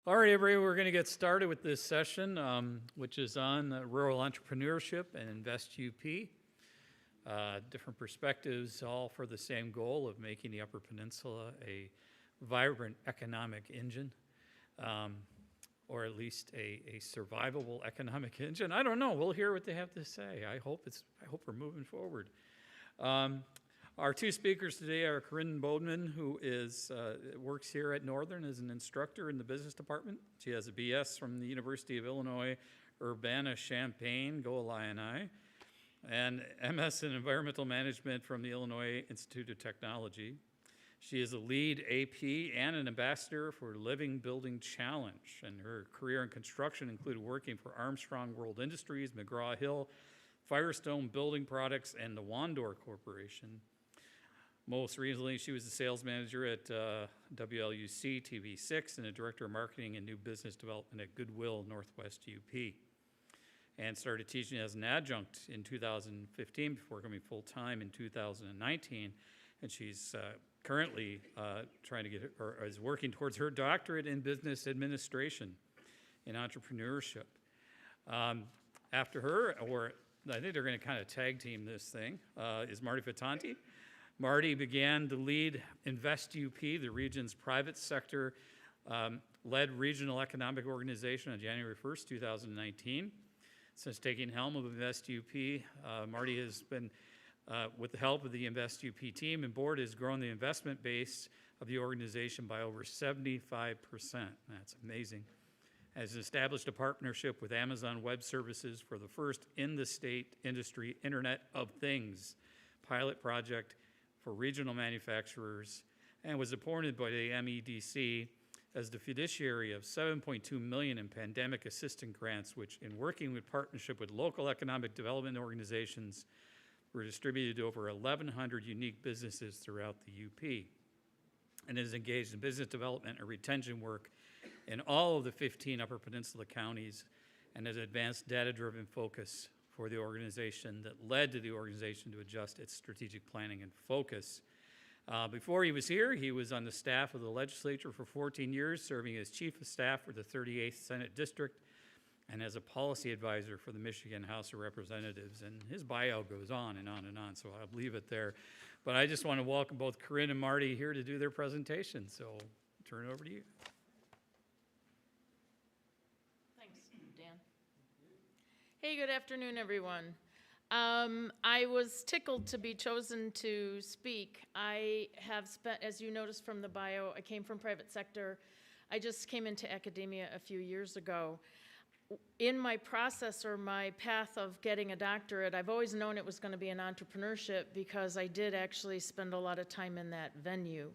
All right, everybody, we're going to get started with this session, which is on rural entrepreneurship and Invest UP. Different perspectives, all for the same goal of making the Upper Peninsula a vibrant economic engine, or at least a survivable economic engine. I don't know. We'll hear what they have to say. I hope we're moving forward. Our two speakers today are Corinne Bodeman, who works here at Northern as an instructor in the business department. She has a BS from the University of Illinois, Urbana-Champaign, go Illini, and MS in environmental management from the Illinois Institute of Technology. She is a lead AP and an ambassador for Living Building Challenge, and her career in construction included working for Armstrong World Industries, McGraw-Hill, Firestone Building Products, and the Wandor Corporation. Most recently, she was a sales manager at WLUC TV6 and a director of marketing and new business development at Goodwill Northwest UP, and started teaching as an adjunct in 2015 before coming full-time in 2019. And she's currently is working towards her doctorate in business administration in entrepreneurship. After her, or I think they're going to kind of tag team this thing, is Marty Frittante. Marty began to lead Invest UP, the region's private sector led regional economic organization, on January 1st, 2019. Since taking helm of Invest UP, Marty has been, with the help of the Invest UP team and board, has grown the investment base of the organization by over 75%. That's amazing. Has established a partnership with Amazon Web Services for the first in-the-state industry Internet of Things pilot project for regional manufacturers, and was appointed by the MEDC as the fiduciary of $7.2 million in pandemic assistance grants, which, in working with partnership with local economic development organizations, were distributed to over 1,100 unique businesses throughout the UP, and is engaged in business development and retention work in all of the 15 Upper Peninsula counties, and has advanced data-driven focus for the organization that led to the organization to adjust its strategic planning and focus. Before he was here, he was on the staff of the legislature for 14 years, serving as chief of staff for the 38th Senate District and as a policy advisor for the Michigan House of Representatives. And his bio goes on and on and on, so I'll leave it there. But I just want to welcome both Corinne and Marty here to do their presentation, so I'll turn it over to you. Hey, good afternoon, everyone. I was tickled to be chosen to speak. I have spent, as you noticed from the bio, I came from private sector. I just came into academia a few years ago. In my process or my path of getting a doctorate, I've always known it was going to be in entrepreneurship because I did actually spend a lot of time in that venue.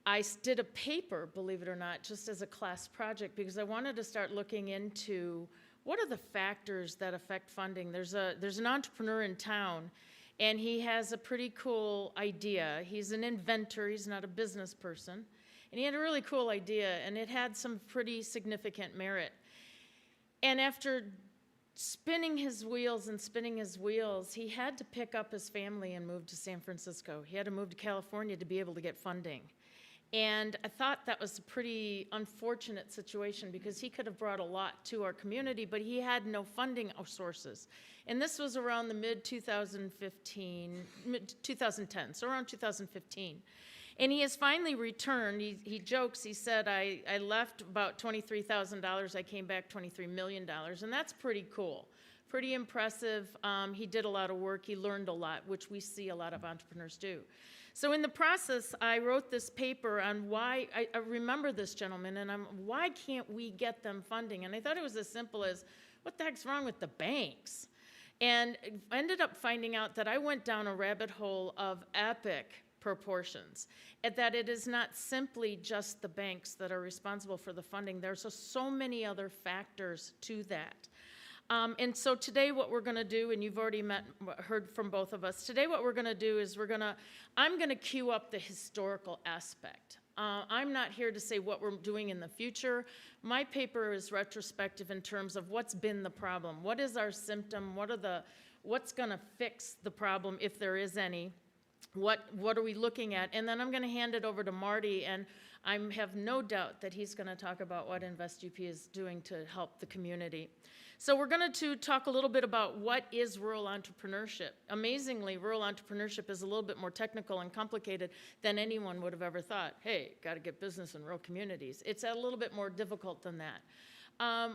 I did a paper, believe it or not, just as a class project because I wanted to start looking into what are the factors that affect funding? There's an entrepreneur in town, and he has a pretty cool idea. He's an inventor. He's not a business person. And he had a really cool idea, and it had some pretty significant merit. And after spinning his wheels, he had to pick up his family and move to San Francisco. He had to move to California to be able to get funding. And I thought that was a pretty unfortunate situation because he could have brought a lot to our community, but he had no funding sources. And this was around the mid-2010, so around 2015. And he has finally returned. He jokes, he said, I left about $23,000, I came back $23 million, and that's pretty cool. Pretty impressive. He did a lot of work, he learned a lot, which we see a lot of entrepreneurs do. So in the process, I wrote this paper on why, I remember this gentleman, and why can't we get them funding? And I thought it was as simple as, what the heck's wrong with the banks? And I ended up finding out that I went down a rabbit hole of epic proportions, and that it is not simply just the banks that are responsible for the funding. There's so many other factors to that. And so today what we're going to do, and you've already heard from both of us, today what we're going to do is I'm going to cue up the historical aspect. I'm not here to say what we're doing in the future. My paper is retrospective in terms of what's been the problem. What is our symptom? What's going to fix the problem if there is any? What are we looking at? And then I'm going to hand it over to Marty, and I have no doubt that he's going to talk about what InvestUP is doing to help the community. So we're going to talk a little bit about what is rural entrepreneurship. Amazingly, rural entrepreneurship is a little bit more technical and complicated than anyone would have ever thought. Hey, got to get business in rural communities. It's a little bit more difficult than that.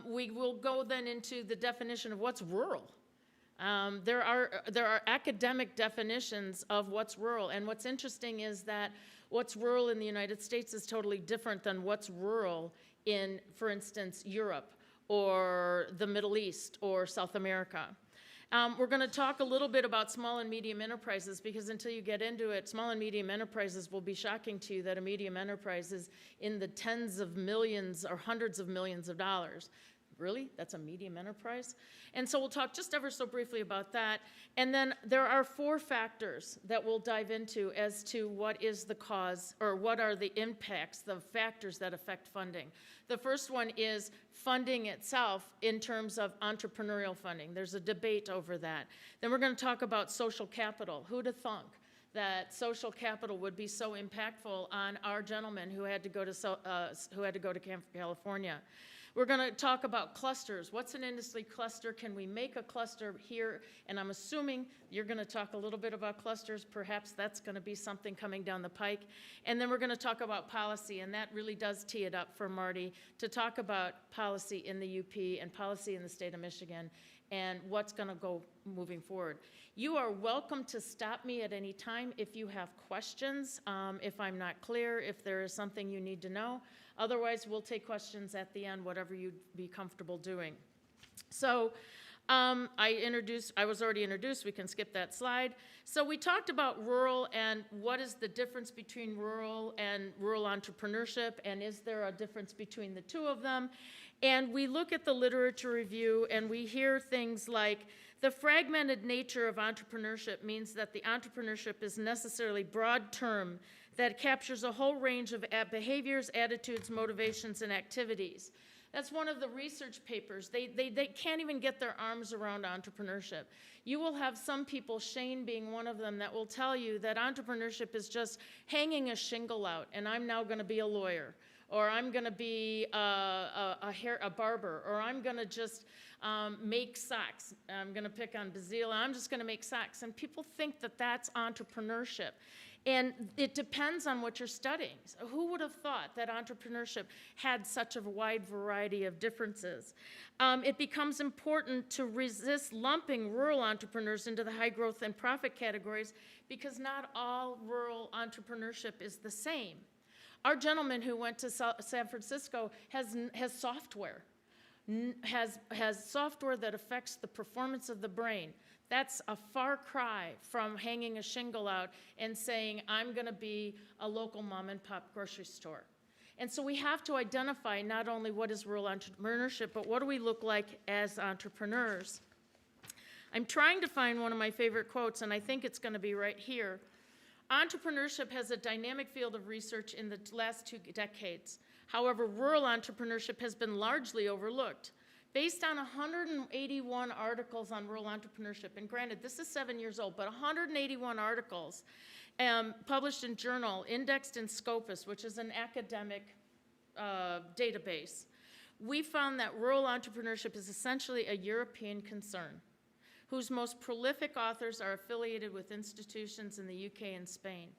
We will go then into the definition of what's rural. There are academic definitions of what's rural, and what's interesting is that what's rural in the United States is totally different than what's rural in, for instance, Europe or the Middle East or South America. We're going to talk a little bit about small and medium enterprises, because until you get into it, small and medium enterprises will be shocking to you that a medium enterprise is in the tens of millions or hundreds of millions of dollars. Really? That's a medium enterprise? And so we'll talk just ever so briefly about that. And then there are 4 factors that we'll dive into as to what is the cause, or what are the impacts, the factors that affect funding. The first one is funding itself in terms of entrepreneurial funding. There's a debate over that. Then we're going to talk about social capital. Who'd have thunk that social capital would be so impactful on our gentleman who had to go to California? We're going to talk about clusters. What's an industry cluster? Can we make a cluster here? And I'm assuming you're going to talk a little bit about clusters. Perhaps that's going to be something coming down the pike. And then we're going to talk about policy, and that really does tee it up for Marty to talk about policy in the UP and policy in the state of Michigan and what's going to go moving forward. You are welcome to stop me at any time if you have questions, if I'm not clear, if there is something you need to know. Otherwise, we'll take questions at the end, whatever you'd be comfortable doing. So I was already introduced. We can skip that slide. So we talked about rural and what is the difference between rural and rural entrepreneurship, and is there a difference between the two of them? And we look at the literature review and we hear things like, the fragmented nature of entrepreneurship means that the entrepreneurship is necessarily broad term that captures a whole range of behaviors, attitudes, motivations, and activities. That's one of the research papers. They can't even get their arms around entrepreneurship. You will have some people, Shane being one of them, that will tell you that entrepreneurship is just hanging a shingle out, and I'm now going to be a lawyer, or I'm going to be a barber, or I'm going to just make socks. I'm going to pick on Bazille, I'm just going to make socks. And people think that that's entrepreneurship. And it depends on what you're studying. So who would have thought that entrepreneurship had such a wide variety of differences? It becomes important to resist lumping rural entrepreneurs into the high growth and profit categories, because not all rural entrepreneurship is the same. Our gentleman who went to San Francisco has software, has software that affects the performance of the brain. That's a far cry from hanging a shingle out and saying, I'm going to be a local mom and pop grocery store. And so we have to identify not only what is rural entrepreneurship, but what do we look like as entrepreneurs. I'm trying to find one of my favorite quotes, and I think it's going to be right here. Entrepreneurship has a dynamic field of research in the last 2 decades. However, rural entrepreneurship has been largely overlooked. Based on 181 articles on rural entrepreneurship, and granted, this is 7 years old, but 181 articles published in Journal, indexed in Scopus, which is an academic database, we found that rural entrepreneurship is essentially a European concern, whose most prolific authors are affiliated with institutions in the UK and Spain.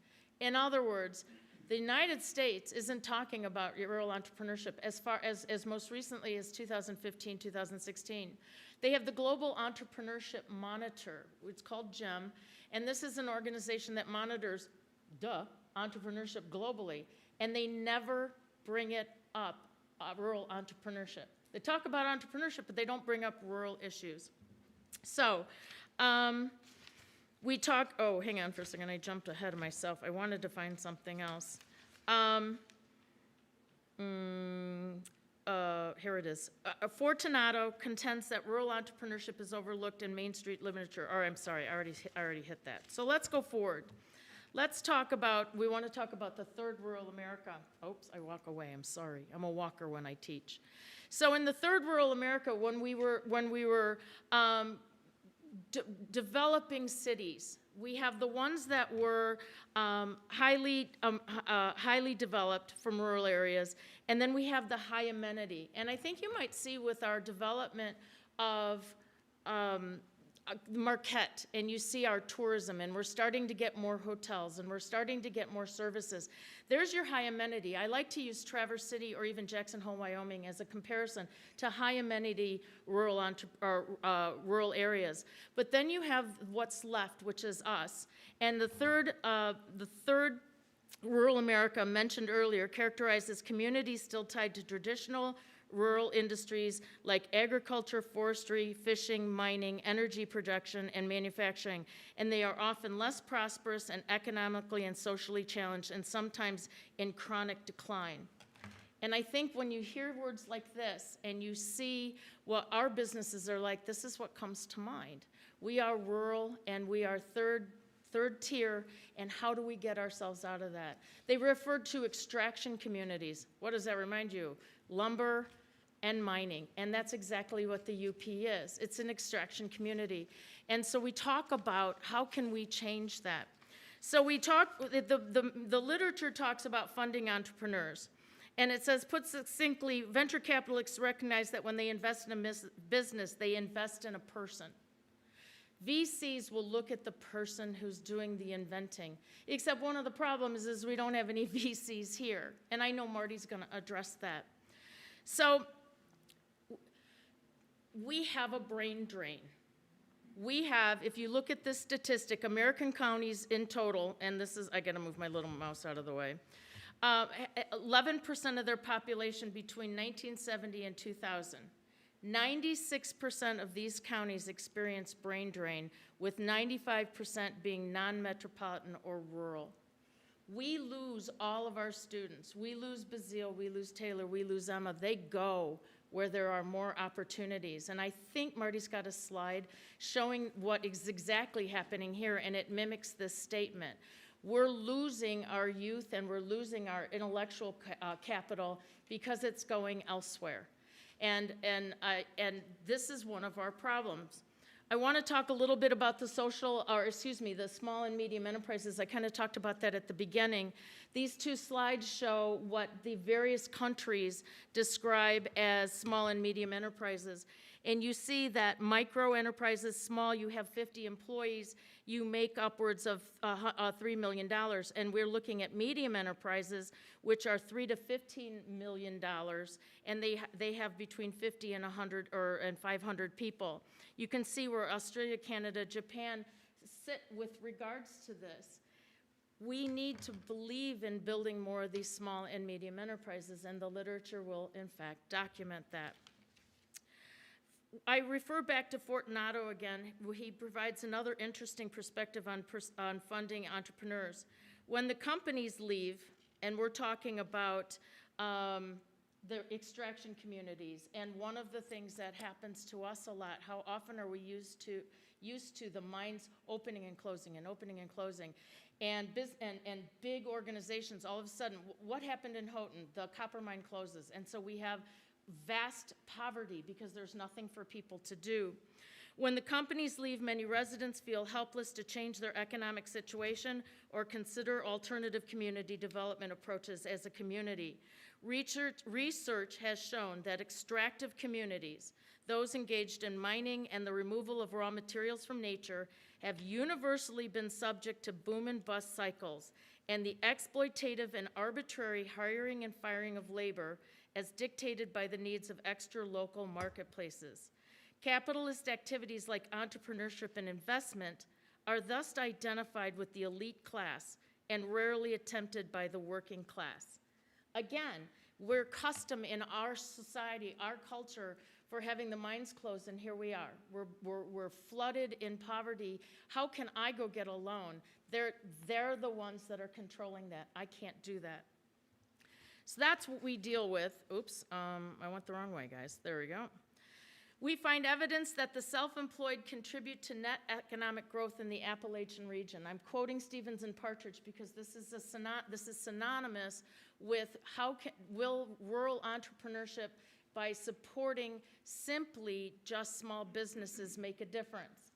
In other words, the United States isn't talking about rural entrepreneurship as far as most recently as 2015, 2016. They have the Global Entrepreneurship Monitor. It's called GEM, and this is an organization that monitors, entrepreneurship globally, and they never bring it up, rural entrepreneurship. They talk about entrepreneurship, but they don't bring up rural issues. So, we talk, oh, hang on for a second, I jumped ahead of myself. I wanted to find something else. Here it is. Fortunato contends that rural entrepreneurship is overlooked in Main Street literature. Or I'm sorry, I already hit that. So let's go forward. We want to talk about the third rural America. Oops, I walk away, I'm sorry. I'm a walker when I teach. So in the third rural America, when we were developing cities, We have the ones that were highly developed from rural areas, and then we have the high amenity. And I think you might see with our development of Marquette, and you see our tourism, and we're starting to get more hotels, and we're starting to get more services. There's your high amenity. I like to use Traverse City or even Jackson Hole, Wyoming as a comparison to high amenity rural areas. But then you have what's left, which is us. And the third rural America mentioned earlier characterizes communities still tied to traditional rural industries like agriculture, forestry, fishing, mining, energy production, and manufacturing, and they are often less prosperous and economically and socially challenged, and sometimes in chronic decline. And I think when you hear words like this and you see what our businesses are like, this is what comes to mind. We are rural and we are third tier, and how do we get ourselves out of that? They referred to extraction communities. What does that remind you? Lumber and mining, and that's exactly what the UP is. It's an extraction community. And so we talk about how can we change that. So we talk, the literature talks about funding entrepreneurs. And it says, put succinctly, venture capitalists recognize that when they invest in a business, they invest in a person. VCs will look at the person who's doing the inventing. Except one of the problems is we don't have any VCs here. And I know Marty's gonna address that. So we have a brain drain. We have, if you look at this statistic, American counties in total, and this is, I gotta move my little mouse out of the way, 11% of their population between 1970 and 2000. 96% of these counties experience brain drain, with 95% being non-metropolitan or rural. We lose all of our students. We lose Bazille, we lose Taylor, we lose Emma. They go where there are more opportunities. And I think Marty's got a slide showing what is exactly happening here, and it mimics this statement. We're losing our youth and we're losing our intellectual capital because it's going elsewhere. And this is one of our problems. I want to talk a little bit about the the small and medium enterprises. I kind of talked about that at the beginning. These two slides show what the various countries describe as small and medium enterprises. And you see that micro enterprises, small, you have 50 employees, you make upwards of $3 million. And we're looking at medium enterprises, which are $3 to $15 million, and they have between 50 and 100 and 500 people. You can see where Australia, Canada, Japan sit with regards to this. We need to believe in building more of these small and medium enterprises, and the literature will, in fact, document that. I refer back to Fortunato again. He provides another interesting perspective on funding entrepreneurs. When the companies leave, and we're talking about the extraction communities, and one of the things that happens to us a lot, how often are we used to the mines opening and closing and opening and closing, and big organizations, all of a sudden, what happened in Houghton? The copper mine closes, and so we have vast poverty because there's nothing for people to do. When the companies leave, many residents feel helpless to change their economic situation or consider alternative community development approaches as a community. Research has shown that extractive communities, those engaged in mining and the removal of raw materials from nature, have universally been subject to boom and bust cycles, and the exploitative and arbitrary hiring and firing of labor as dictated by the needs of extra local marketplaces. Capitalist activities like entrepreneurship and investment are thus identified with the elite class and rarely attempted by the working class. Again, we're custom in our society, our culture, for having the mines closed, and here we are. We're flooded in poverty. How can I go get a loan? They're the ones that are controlling that. I can't do that. So that's what we deal with. Oops, I went the wrong way, guys. There we go. We find evidence that the self-employed contribute to net economic growth in the Appalachian region. I'm quoting Stevens and Partridge because this is synonymous with will rural entrepreneurship, by supporting simply just small businesses, make a difference.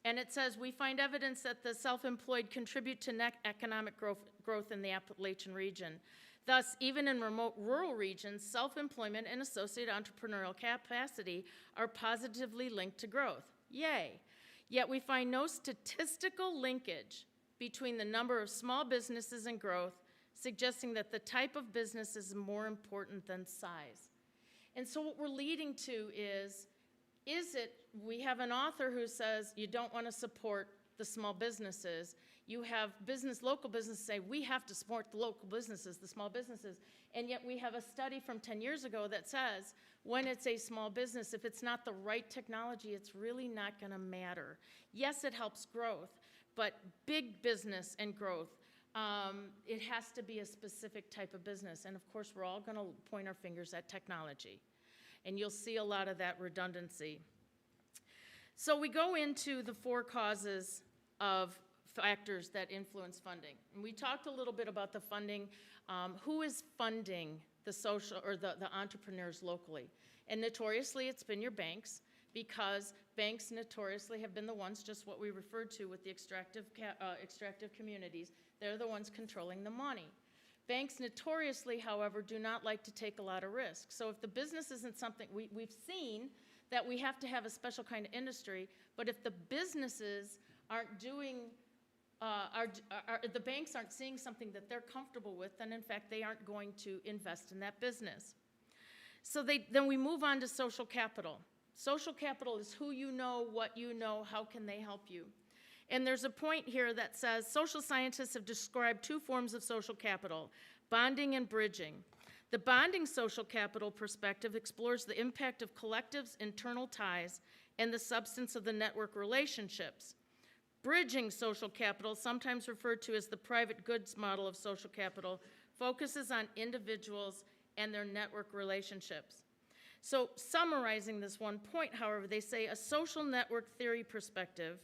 And it says, we find evidence that the self-employed contribute to net economic growth in the Appalachian region. Thus, even in remote rural regions, self-employment and associated entrepreneurial capacity are positively linked to growth. Yay. Yet we find no statistical linkage between the number of small businesses and growth, suggesting that the type of business is more important than size. And so what we're leading to is we have an author who says you don't want to support the small businesses. You have local businesses say we have to support the local businesses, the small businesses. And yet we have a study from 10 years ago that says when it's a small business, if it's not the right technology, it's really not going to matter. Yes, it helps growth, but big business and growth, it has to be a specific type of business. And of course, we're all going to point our fingers at technology. And you'll see a lot of that redundancy. So we go into the 4 causes of factors that influence funding. And we talked a little bit about the funding. Who is funding the social or the entrepreneurs locally? And notoriously, it's been your banks, because banks notoriously have been the ones, just what we referred to with the extractive communities. They're the ones controlling the money. Banks notoriously, however, do not like to take a lot of risk. So if the business isn't something, we've seen that we have to have a special kind of industry, but if the businesses aren't doing, the banks aren't seeing something that they're comfortable with, then in fact they aren't going to invest in that business. So then we move on to social capital. Social capital is who you know, what you know, how can they help you. And there's a point here that says social scientists have described 2 forms of social capital, bonding and bridging. The bonding social capital perspective explores the impact of collectives' internal ties and the substance of the network relationships. Bridging social capital, sometimes referred to as the private goods model of social capital, focuses on individuals and their network relationships. So summarizing this one point, however, they say a social network theory perspective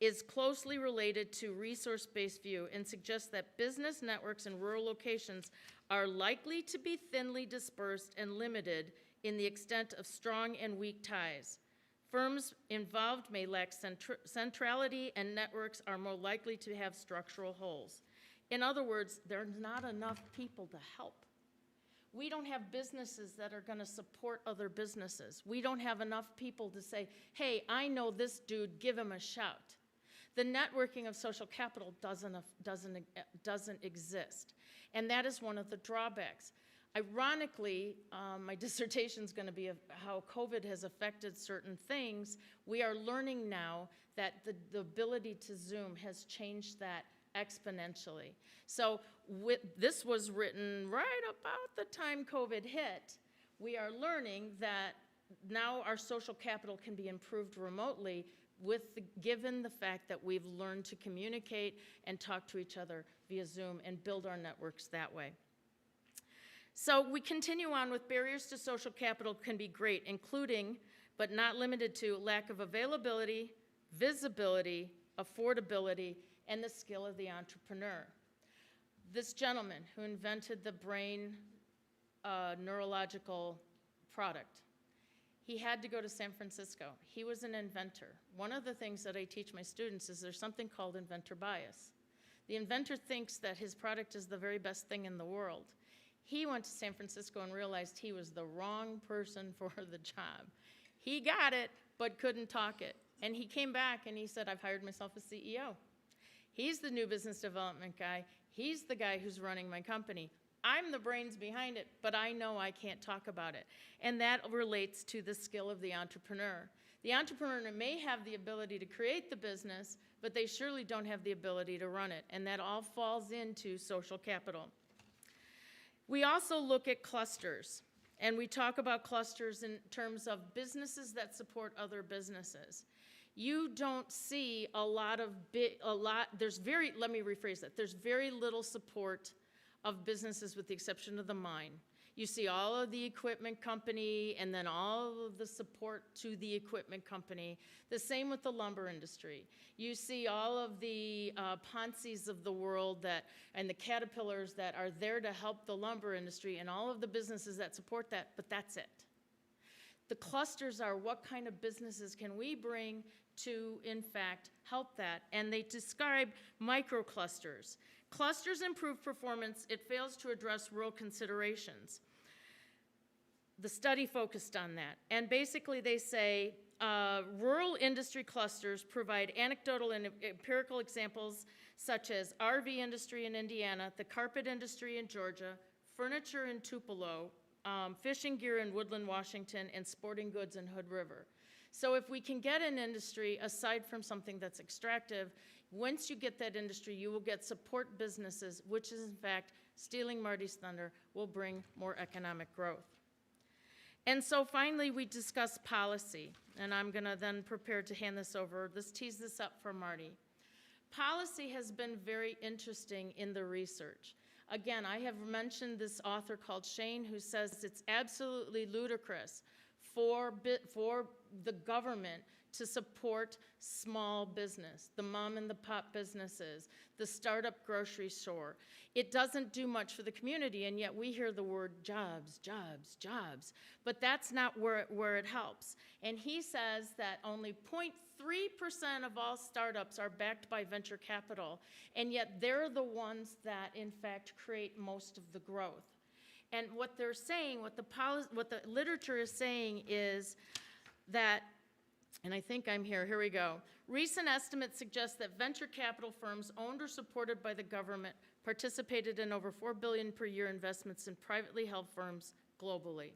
is closely related to resource-based view and suggests that business networks in rural locations are likely to be thinly dispersed and limited in the extent of strong and weak ties. Firms involved may lack centrality, and networks are more likely to have structural holes. In other words, there's not enough people to help. We don't have businesses that are going to support other businesses. We don't have enough people to say, hey, I know this dude, give him a shout. The networking of social capital doesn't exist. And that is one of the drawbacks. Ironically, my dissertation is going to be how COVID has affected certain things. We are learning now that the ability to Zoom has changed that exponentially. So this was written right about the time COVID hit. We are learning that now our social capital can be improved remotely given the fact that we've learned to communicate and talk to each other via Zoom and build our networks that way. So we continue on with barriers to social capital can be great, including, but not limited to, lack of availability, visibility, affordability, and the skill of the entrepreneur. This gentleman who invented the brain neurological product, he had to go to San Francisco. He was an inventor. One of the things that I teach my students is there's something called inventor bias. The inventor thinks that his product is the very best thing in the world. He went to San Francisco and realized he was the wrong person for the job. He got it, but couldn't talk it. And he came back and he said, I've hired myself a CEO. He's the new business development guy. He's the guy who's running my company. I'm the brains behind it, but I know I can't talk about it. And that relates to the skill of the entrepreneur. The entrepreneur may have the ability to create the business, but they surely don't have the ability to run it. And that all falls into social capital. We also look at clusters, and we talk about clusters in terms of businesses that support other businesses. You don't see let me rephrase that. There's very little support of businesses with the exception of the mine. You see all of the equipment company and then all of the support to the equipment company. The same with the lumber industry. You see all of the Ponzi's of the world and the Caterpillars that are there to help the lumber industry and all of the businesses that support that, but that's it. The clusters are what kind of businesses can we bring to, in fact, help that. And they describe microclusters. Clusters improve performance. It fails to address rural considerations. The study focused on that. And basically they say rural industry clusters provide anecdotal and empirical examples such as RV industry in Indiana, the carpet industry in Georgia, furniture in Tupelo, fishing gear in Woodland, Washington, and sporting goods in Hood River. So if we can get an industry, aside from something that's extractive, once you get that industry, you will get support businesses, which is in fact, stealing Marty's thunder, will bring more economic growth. And so finally, we discuss policy, and I'm gonna then prepare to hand this over. Let's tease this up for Marty. Policy has been very interesting in the research. Again, I have mentioned this author called Shane who says it's absolutely ludicrous for the government to support small business, the mom and the pop businesses, the startup grocery store. It doesn't do much for the community, and yet we hear the word jobs, jobs, jobs, but that's not where it helps. And he says that only 0.3% of all startups are backed by venture capital, and yet they're the ones that, in fact, create most of the growth. And what they're saying, what the literature is saying is that, and I think I'm here we go. Recent estimates suggest that venture capital firms owned or supported by the government participated in over $4 billion per year investments in privately held firms globally.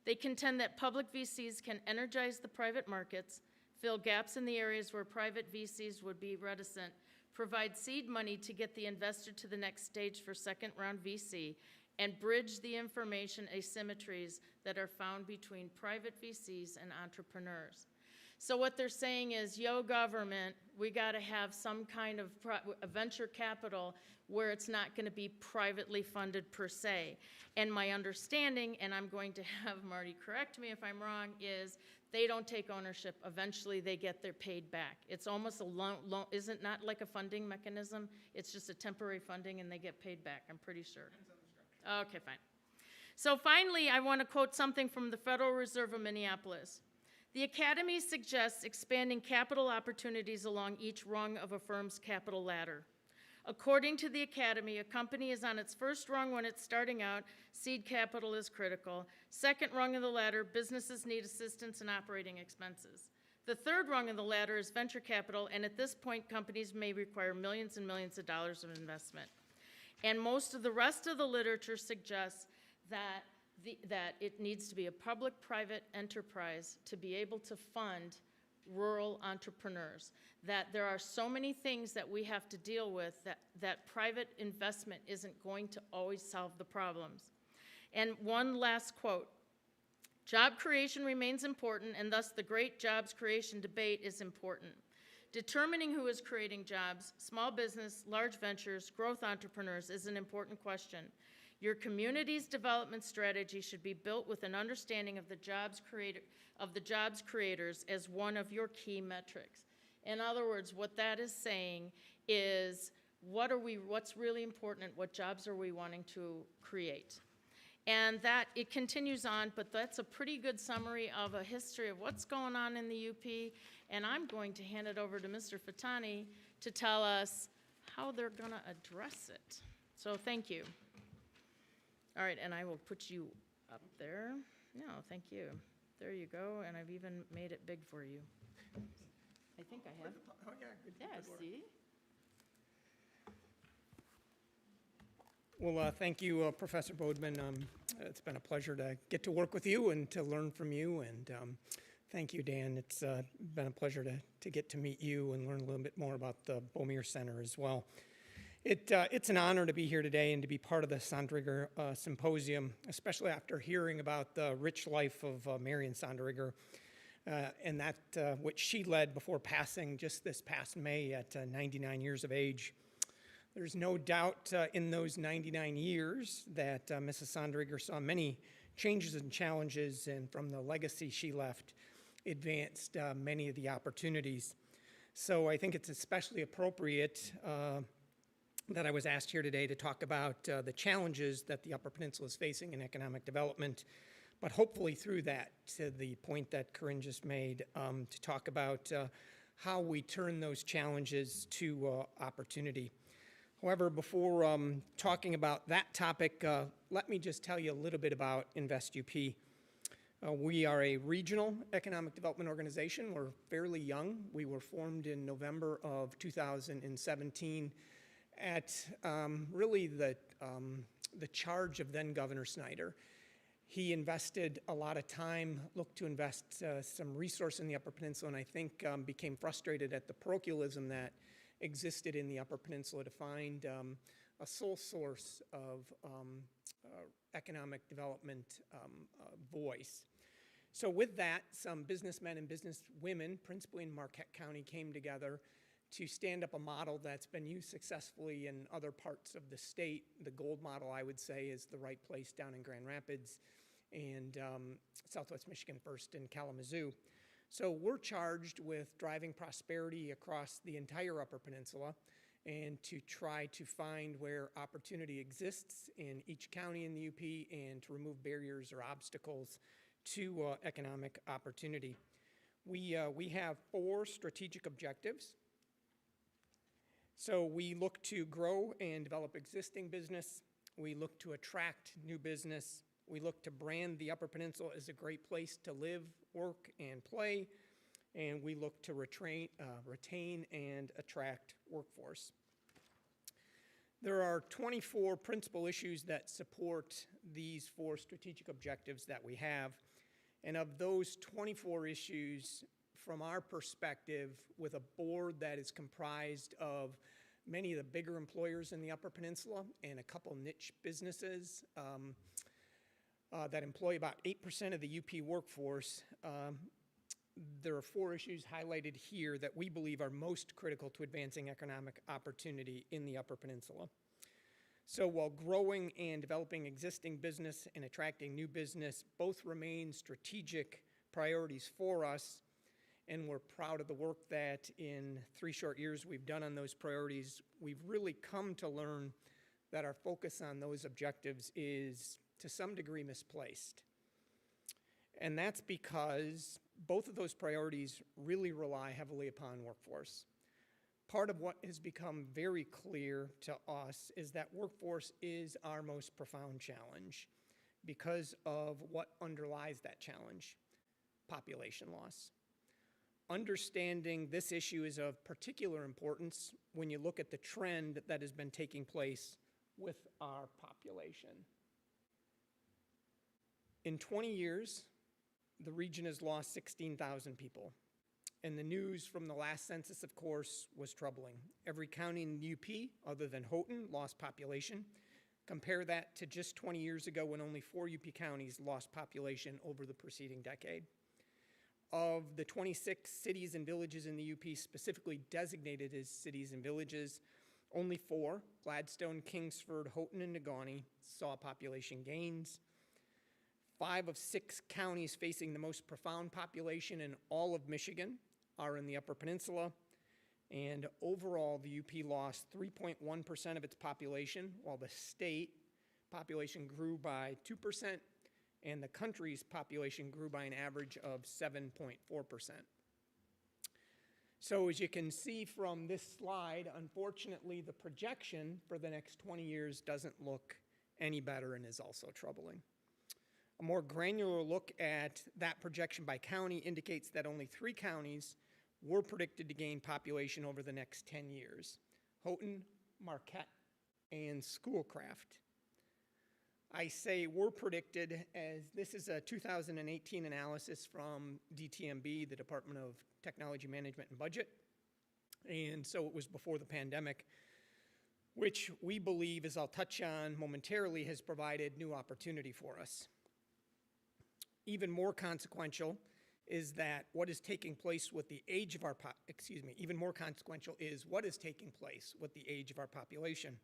They contend that public VCs can energize the private markets, fill gaps in the areas where private VCs would be reticent, provide seed money to get the investor to the next stage for second round VC, and bridge the information asymmetries that are found between private VCs and entrepreneurs. So what they're saying is, yo, government, we gotta have some kind of venture capital where it's not gonna be privately funded per se. And my understanding, and I'm going to have Marty correct me if I'm wrong, is they don't take ownership. Eventually they get their paid back. It's almost a loan, isn't not like a funding mechanism. It's just a temporary funding and they get paid back, I'm pretty sure. Okay, fine. So finally, I want to quote something from the Federal Reserve of Minneapolis. The Academy suggests expanding capital opportunities along each rung of a firm's capital ladder. According to the Academy, a company is on its first rung when it's starting out. Seed capital is critical. Second rung of the ladder, businesses need assistance in operating expenses. The third rung of the ladder is venture capital, and at this point, companies may require millions and millions of dollars of investment. And most of the rest of the literature suggests that it needs to be a public-private enterprise to be able to fund rural entrepreneurs. That there are so many things that we have to deal with that private investment isn't going to always solve the problems. And one last quote. Job creation remains important, and thus the great jobs creation debate is important. Determining who is creating jobs, small business, large ventures, growth entrepreneurs is an important question. Your community's development strategy should be built with an understanding of the jobs creators as one of your key metrics. In other words, what that is saying is what's really important, what jobs are we wanting to create? And that, it continues on, but that's a pretty good summary of a history of what's going on in the UP. And I'm going to hand it over to Mr. Frittante to tell us how they're gonna address it. So thank you. All right, and I will put you up there. No, thank you. There you go, and I've even made it big for you. I think I have. Oh, yeah, good. Yeah, good work. see? Well, thank you, Professor Bodeman. It's been a pleasure to get to work with you and to learn from you. And thank you, Dan. It's been a pleasure to get to meet you and learn a little bit more about the Bomir Center as well. It's an honor to be here today and to be part of the Sonderegger Symposium, especially after hearing about the rich life of Marion Sonderegger and that which she led before passing just this past May at 99 years of age. There's no doubt in those 99 years that Mrs. Sonderegger saw many changes and challenges, and from the legacy she left, advanced many of the opportunities. So I think it's especially appropriate that I was asked here today to talk about the challenges that the Upper Peninsula is facing in economic development, but hopefully through that, to the point that Corinne just made, to talk about how we turn those challenges to opportunity. However, before talking about that topic, let me just tell you a little bit about InvestUP. We are a regional economic development organization. We're fairly young. We were formed in November of 2017 at really the charge of then Governor Snyder. He invested a lot of time, looked to invest some resource in the Upper Peninsula, and I think became frustrated at the parochialism that existed in the Upper Peninsula to find a sole source of economic development voice. So with that, some businessmen and businesswomen, principally in Marquette County, came together to stand up a model that's been used successfully in other parts of the state. The gold model, I would say, is the right place down in Grand Rapids and Southwest Michigan first in Kalamazoo. So we're charged with driving prosperity across the entire Upper Peninsula and to try to find where opportunity exists in each county in the UP and to remove barriers or obstacles to economic opportunity. We have 4 strategic objectives. So we look to grow and develop existing business. We look to attract new business. We look to brand the Upper Peninsula as a great place to live, work, and play. And we look to retain and attract workforce. There are 24 principal issues that support these 4 strategic objectives that we have. And of those 24 issues, from our perspective, with a board that is comprised of many of the bigger employers in the Upper Peninsula and a couple niche businesses that employ about 8% of the UP workforce, there are 4 issues highlighted here that we believe are most critical to advancing economic opportunity in the Upper Peninsula. So while growing and developing existing business and attracting new business both remain strategic priorities for us, and we're proud of the work that in 3 short years we've done on those priorities, we've really come to learn that our focus on those objectives is to some degree misplaced. And that's because both of those priorities really rely heavily upon workforce. Part of what has become very clear to us is that workforce is our most profound challenge because of what underlies that challenge: population loss. Understanding this issue is of particular importance when you look at the trend that has been taking place with our population. In 20 years, the region has lost 16,000 people. And the news from the last census, of course, was troubling. Every county in the UP, other than Houghton, lost population. Compare that to just 20 years ago when only 4 UP counties lost population over the preceding decade. Of the 26 cities and villages in the UP specifically designated as cities and villages, only 4, Gladstone, Kingsford, Houghton, and Negaunee, saw population gains. 5 of 6 counties facing the most profound population in all of Michigan are in the Upper Peninsula, and overall the UP lost 3.1% of its population, while the state population grew by 2%, and the country's population grew by an average of 7.4%. So as you can see from this slide, unfortunately the projection for the next 20 years doesn't look any better and is also troubling. A more granular look at that projection by county indicates that only 3 counties were predicted to gain population over the next 10 years: Houghton, Marquette, and Schoolcraft. I say were predicted as this is a 2018 analysis from DTMB, the Department of Technology Management and Budget, and so it was before the pandemic, which we believe, as I'll touch on momentarily, has provided new opportunity for us. Even more consequential is that what is taking place with the age of our even more consequential is what is taking place with the age of our population.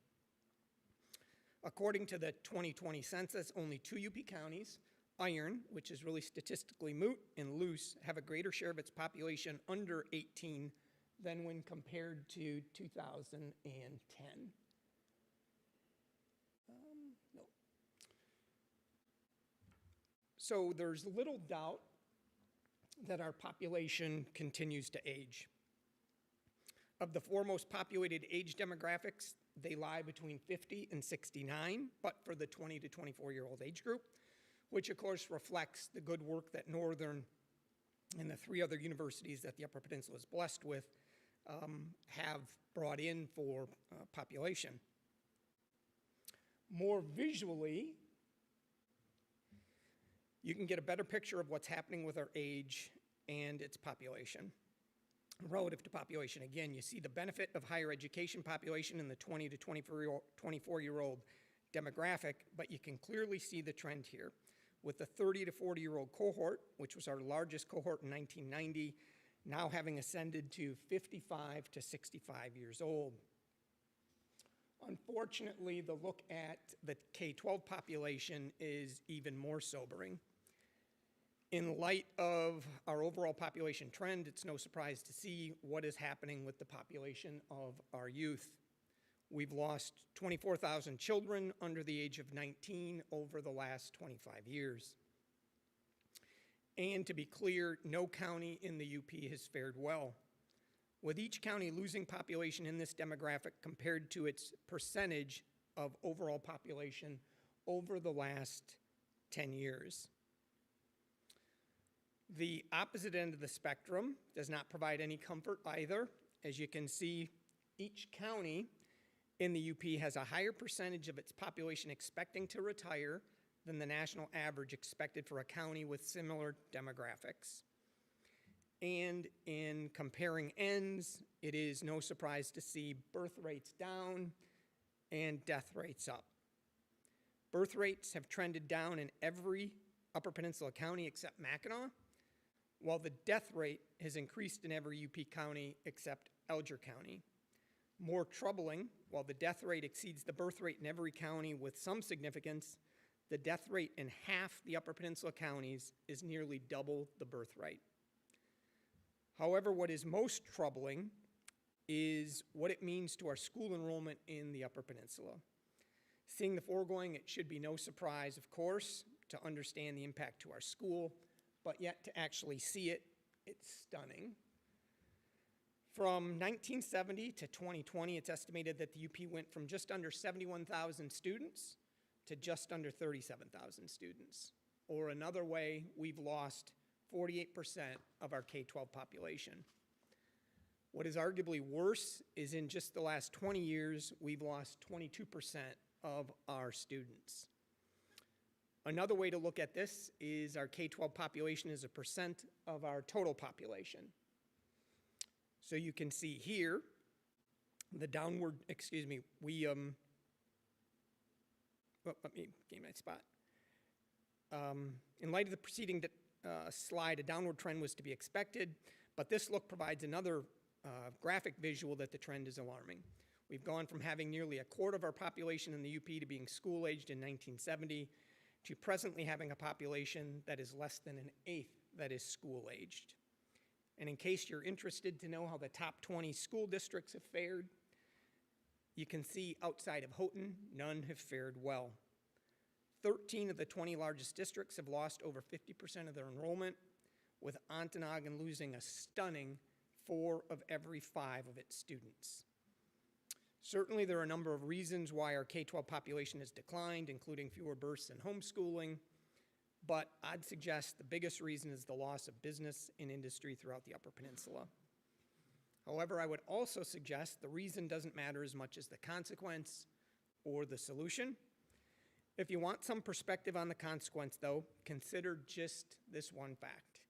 According to the 2020 census, only 2 UP counties, Iron, which is really statistically moot, and Luce, have a greater share of its population under 18 than when compared to 2010. No. So there's little doubt that our population continues to age. Of the four most populated age demographics, they lie between 50 and 69, but for the 20 to 24-year-old age group, which of course reflects the good work that Northern and the three other universities that the Upper Peninsula is blessed with have brought in for population. More visually, you can get a better picture of what's happening with our age and its population. Relative to population, again, you see the benefit of higher education population in the 20 to 24-year-old demographic, but you can clearly see the trend here with the 30 to 40-year-old cohort, which was our largest cohort in 1990, now having ascended to 55 to 65 years old. Unfortunately, the look at the K12 population is even more sobering. In light of our overall population trend, it's no surprise to see what is happening with the population of our youth. We've lost 24,000 children under the age of 19 over the last 25 years. And to be clear, no county in the UP has fared well, with each county losing population in this demographic compared to its percentage of overall population over the last 10 years. The opposite end of the spectrum does not provide any comfort either. As you can see, each county in the UP has a higher percentage of its population expecting to retire than the national average expected for a county with similar demographics. And in comparing ends, it is no surprise to see birth rates down and death rates up. Birth rates have trended down in every Upper Peninsula county except Mackinac, while the death rate has increased in every UP county except Alger County. More troubling, while the death rate exceeds the birth rate in every county with some significance, the death rate in half the Upper Peninsula counties is nearly double the birth rate. However, what is most troubling is what it means to our school enrollment in the Upper Peninsula. Seeing the foregoing, it should be no surprise, of course, to understand the impact to our school, but yet to actually see it, it's stunning. From 1970 to 2020, it's estimated that the UP went from just under 71,000 students to just under 37,000 students. Or another way, we've lost 48% of our K12 population. What is arguably worse is in just the last 20 years, we've lost 22% of our students. Another way to look at this is our K12 population as a percent of our total population. So you can see here, the downward, let me gain my spot. In light of the preceding slide, a downward trend was to be expected, but this look provides another graphic visual that the trend is alarming. We've gone from having nearly a quarter of our population in the UP to being school-aged in 1970 to presently having a population that is less than an eighth that is school-aged. And in case you're interested to know how the top 20 school districts have fared, you can see outside of Houghton, none have fared well. 13 of the 20 largest districts have lost over 50% of their enrollment, with Ontonagon losing a stunning 4 of every 5 of its students. Certainly, there are a number of reasons why our K-12 population has declined, including fewer births and homeschooling, but I'd suggest the biggest reason is the loss of business and industry throughout the Upper Peninsula. However, I would also suggest the reason doesn't matter as much as the consequence or the solution. If you want some perspective on the consequence, though, consider just this one fact.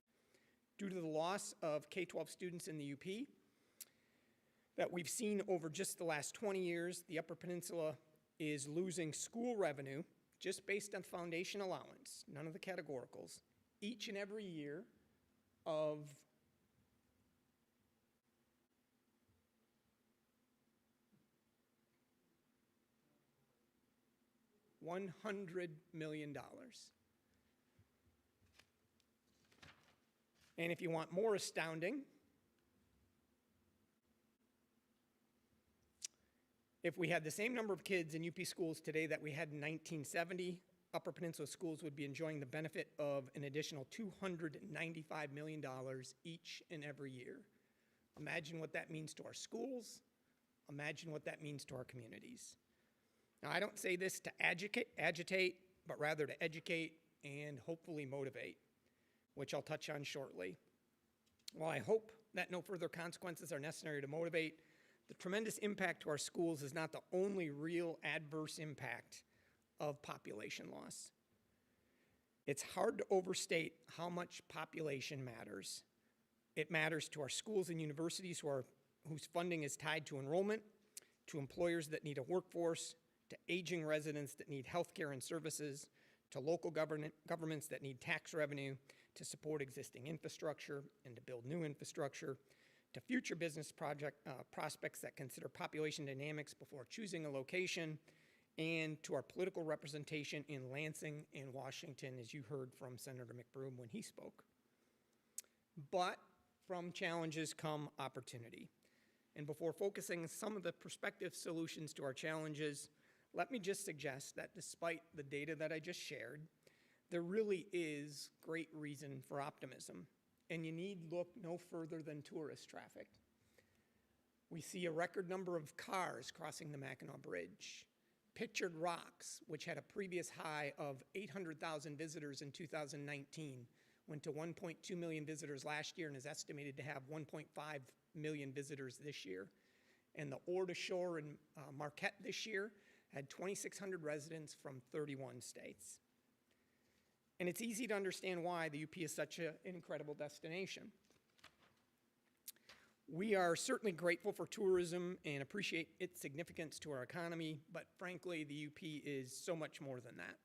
Due to the loss of K-12 students in the UP that we've seen over just the last 20 years, the Upper Peninsula is losing school revenue just based on foundation allowance, none of the categoricals, each and every year of $100 million. And if you want more astounding, if we had the same number of kids in UP schools today that we had in 1970, Upper Peninsula schools would be enjoying the benefit of an additional $295 million each and every year. Imagine what that means to our schools. Imagine what that means to our communities. Now, I don't say this to agitate, but rather to educate and hopefully motivate, which I'll touch on shortly. While I hope that no further consequences are necessary to motivate, the tremendous impact to our schools is not the only real adverse impact of population loss. It's hard to overstate how much population matters. It matters to our schools and universities whose funding is tied to enrollment, to employers that need a workforce, to aging residents that need health care and services, to local governments that need tax revenue to support existing infrastructure and to build new infrastructure, to future business prospects that consider population dynamics before choosing a location, and to our political representation in Lansing and Washington, as you heard from Senator McBroom when he spoke. But from challenges come opportunity. And before focusing on some of the prospective solutions to our challenges, let me just suggest that despite the data that I just shared, there really is great reason for optimism. And you need look no further than tourist traffic. We see a record number of cars crossing the Mackinac Bridge. Pictured Rocks, which had a previous high of 800,000 visitors in 2019, went to 1.2 million visitors last year and is estimated to have 1.5 million visitors this year. And the Ore to Shore in Marquette this year had 2,600 residents from 31 states. And it's easy to understand why the UP is such an incredible destination. We are certainly grateful for tourism and appreciate its significance to our economy, but frankly, the UP is so much more than that.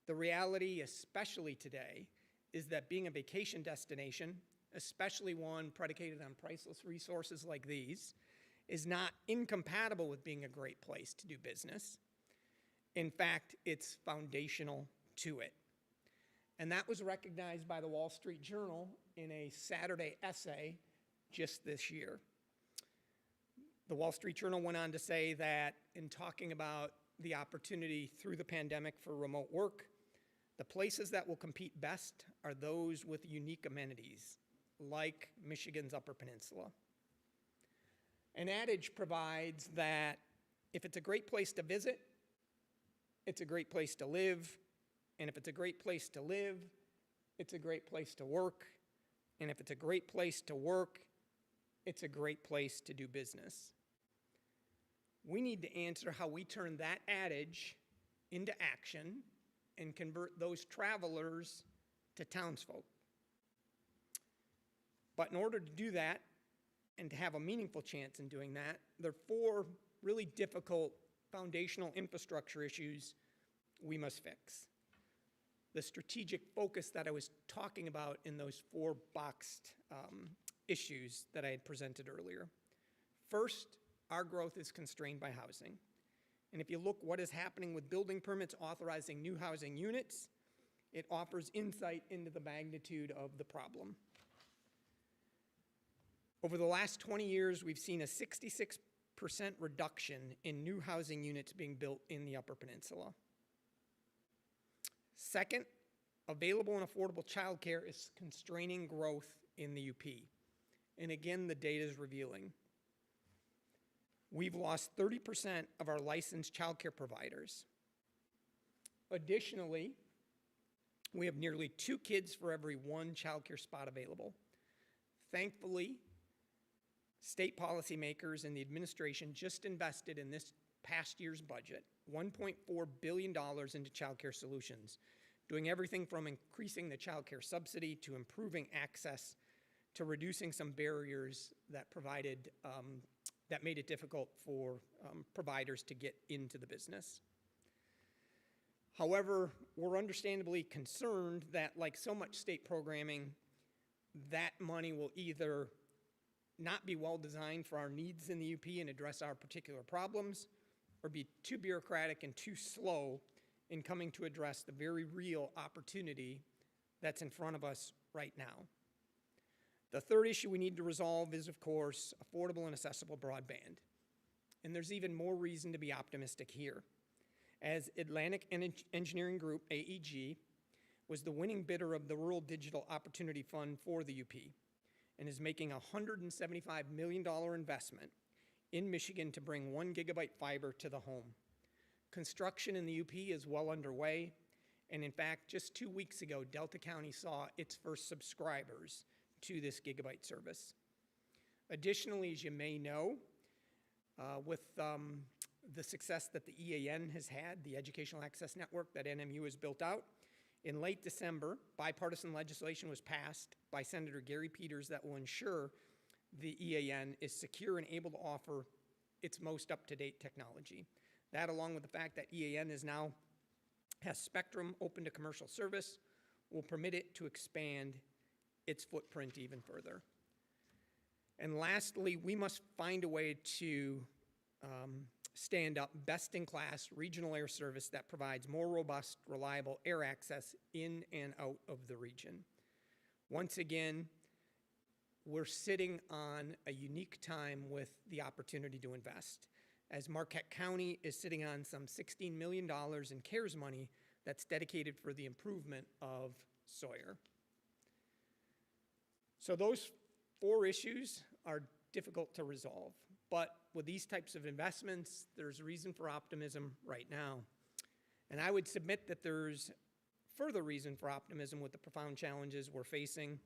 The reality, especially today, is that being a vacation destination, especially one predicated on priceless resources like these, is not incompatible with being a great place to do business. In fact, it's foundational to it. And that was recognized by the Wall Street Journal in a Saturday essay just this year. The Wall Street Journal went on to say that in talking about the opportunity through the pandemic for remote work, the places that will compete best are those with unique amenities, like Michigan's Upper Peninsula. An adage provides that if it's a great place to visit, it's a great place to live, and if it's a great place to live, it's a great place to work, and if it's a great place to work, it's a great place to do business. We need to answer how we turn that adage into action and convert those travelers to townsfolk. But in order to do that, and to have a meaningful chance in doing that, there are four really difficult foundational infrastructure issues we must fix. The strategic focus that I was talking about in those four boxed issues that I had presented earlier. First, our growth is constrained by housing. And if you look what is happening with building permits authorizing new housing units, it offers insight into the magnitude of the problem. Over the last 20 years, we've seen a 66% reduction in new housing units being built in the Upper Peninsula. Second, available and affordable childcare is constraining growth in the UP. And again, the data is revealing. We've lost 30% of our licensed childcare providers. Additionally, we have nearly 2 kids for every 1 childcare spot available. Thankfully, state policymakers and the administration just invested in this past year's budget $1.4 billion into childcare solutions, doing everything from increasing the childcare subsidy to improving access to reducing some barriers that that made it difficult for providers to get into the business. However, we're understandably concerned that, like so much state programming, that money will either not be well designed for our needs in the UP and address our particular problems, or be too bureaucratic and too slow in coming to address the very real opportunity that's in front of us right now. The third issue we need to resolve is, of course, affordable and accessible broadband. And there's even more reason to be optimistic here, as Atlantic Engineering Group, AEG, was the winning bidder of the Rural Digital Opportunity Fund for the UP. and is making a $175 million investment in Michigan to bring 1 gigabyte fiber to the home. Construction in the UP is well underway, and in fact, just 2 weeks ago, Delta County saw its first subscribers to this gigabyte service. Additionally, as you may know, with the success that the EAN has had, the Educational Access Network that NMU has built out, in late December, bipartisan legislation was passed by Senator Gary Peters that will ensure the EAN is secure and able to offer its most up-to-date technology. That, along with the fact that EAN has spectrum open to commercial service, will permit it to expand its footprint even further. And lastly, we must find a way to stand up best-in-class regional air service that provides more robust, reliable air access in and out of the region. Once again, we're sitting on a unique time with the opportunity to invest, as Marquette County is sitting on some $16 million in CARES money that's dedicated for the improvement of Sawyer. So those 4 issues are difficult to resolve, but with these types of investments, there's reason for optimism right now. And I would submit that there's further reason for optimism with the profound challenges we're facing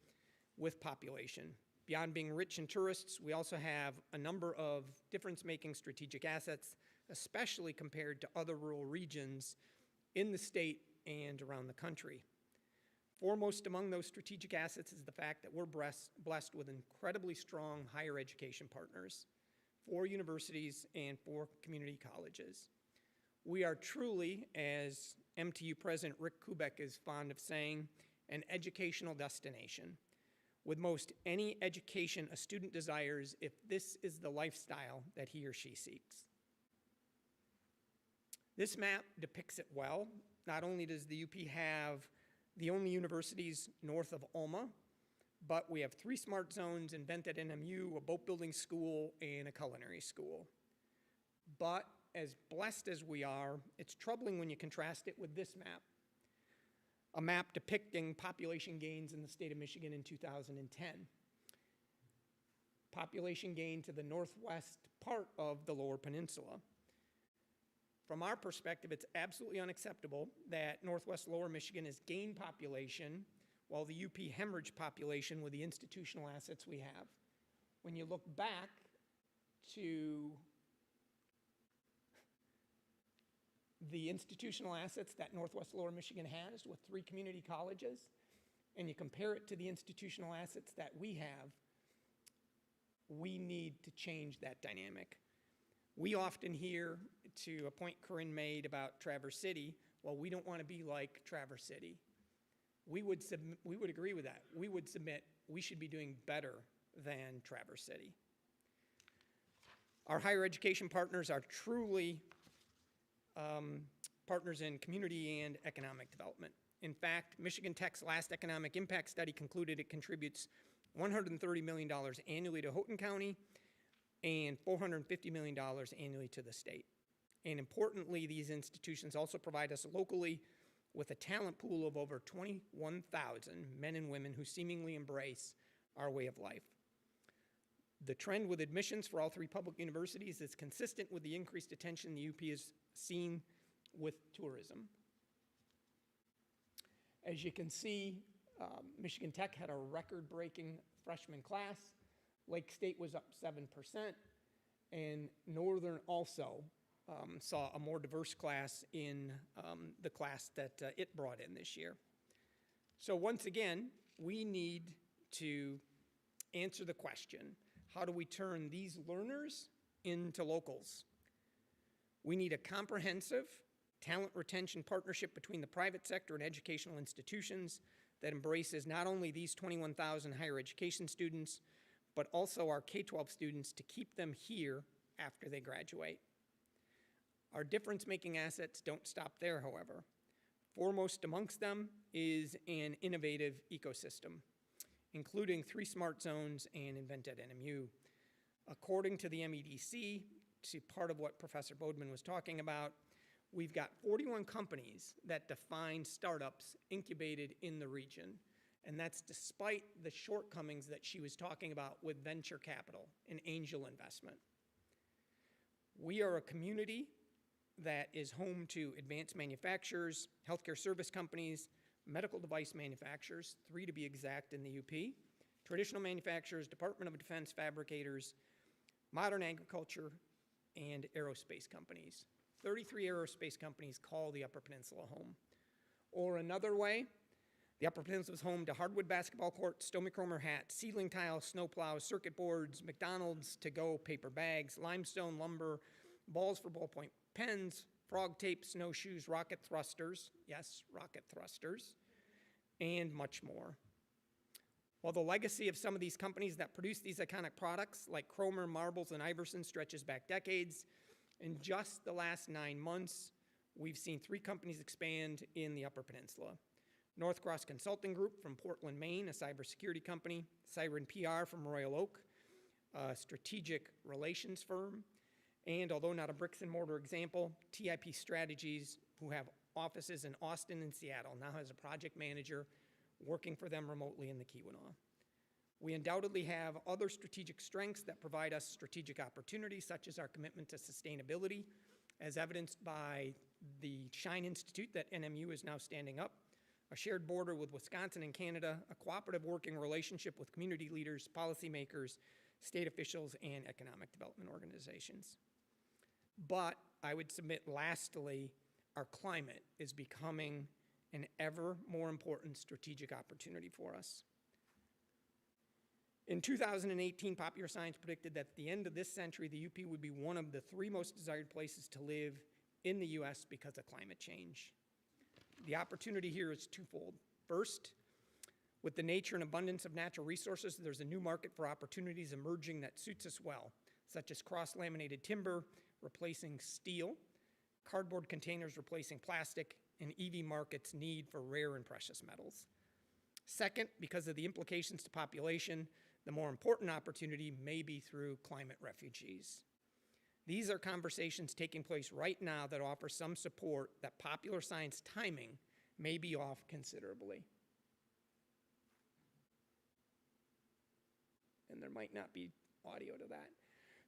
with population. Beyond being rich in tourists, we also have a number of difference-making strategic assets, especially compared to other rural regions in the state and around the country. Foremost among those strategic assets is the fact that we're blessed with incredibly strong higher education partners, 4 universities and 4 community colleges. We are truly, as MTU President Rick Kubek is fond of saying, an educational destination, with most any education a student desires if this is the lifestyle that he or she seeks. This map depicts it well. Not only does the UP have the only universities north of Alma, but we have 3 smart zones in Vent at NMU, a boat building school, and a culinary school. But as blessed as we are, it's troubling when you contrast it with this map, a map depicting population gains in the state of Michigan in 2010. Population gain to the northwest part of the Lower Peninsula. From our perspective, it's absolutely unacceptable that Northwest Lower Michigan has gained population while the UP hemorrhaged population with the institutional assets we have. When you look back to the institutional assets that Northwest Lower Michigan has with 3 community colleges, and you compare it to the institutional assets that we have, we need to change that dynamic. We often hear, to a point Corinne made about Traverse City, well, we don't want to be like Traverse City. We would agree with that. We would submit we should be doing better than Traverse City. Our higher education partners are truly partners in community and economic development. In fact, Michigan Tech's last economic impact study concluded it contributes $130 million annually to Houghton County and $450 million annually to the state. And importantly, these institutions also provide us locally with a talent pool of over 21,000 men and women who seemingly embrace our way of life. The trend with admissions for all 3 public universities is consistent with the increased attention the UP has seen with tourism. As you can see, Michigan Tech had a record-breaking freshman class. Lake State was up 7%, and Northern also saw a more diverse class in the class that it brought in this year. So once again, we need to answer the question, how do we turn these learners into locals? We need a comprehensive talent retention partnership between the private sector and educational institutions that embraces not only these 21,000 higher education students, but also our K12 students to keep them here after they graduate. Our difference-making assets don't stop there, however. Foremost amongst them is an innovative ecosystem, including 3 smart zones and Invent at NMU. According to the MEDC, to part of what Professor Bodeman was talking about, we've got 41 companies that define startups incubated in the region. And that's despite the shortcomings that she was talking about with venture capital and angel investment. We are a community that is home to advanced manufacturers, healthcare service companies, medical device manufacturers, 3 to be exact in the UP, traditional manufacturers, Department of Defense fabricators, modern agriculture, and aerospace companies. 33 aerospace companies call the Upper Peninsula home. Or another way, the Upper Peninsula is home to hardwood basketball courts, Stomachromer hats, ceiling tiles, snowplows, circuit boards, McDonald's to-go paper bags, limestone lumber, balls for ballpoint pens, frog tape, snowshoes, rocket thrusters, yes, rocket thrusters, and much more. While the legacy of some of these companies that produce these iconic products, like Cromer, Marbles, and Iverson, stretches back decades, in just the last 9 months, we've seen 3 companies expand in the Upper Peninsula. North Cross Consulting Group from Portland, Maine, a cybersecurity company, Siren PR from Royal Oak, a strategic relations firm, and although not a bricks and mortar example, TIP Strategies, who have offices in Austin and Seattle, now has a project manager working for them remotely in the Keweenaw. We undoubtedly have other strategic strengths that provide us strategic opportunities, such as our commitment to sustainability, as evidenced by the Shine Institute that NMU is now standing up, a shared border with Wisconsin and Canada, a cooperative working relationship with community leaders, policymakers, state officials, and economic development organizations. But I would submit lastly, our climate is becoming an ever more important strategic opportunity for us. In 2018, Popular Science predicted that at the end of this century, the UP would be one of the 3 most desired places to live in the US because of climate change. The opportunity here is twofold. First, with the nature and abundance of natural resources, there's a new market for opportunities emerging that suits us well, such as cross-laminated timber replacing steel, cardboard containers replacing plastic, and EV markets' need for rare and precious metals. Second, because of the implications to population, the more important opportunity may be through climate refugees. These are conversations taking place right now that offer some support that Popular Science timing may be off considerably. And there might not be audio to that.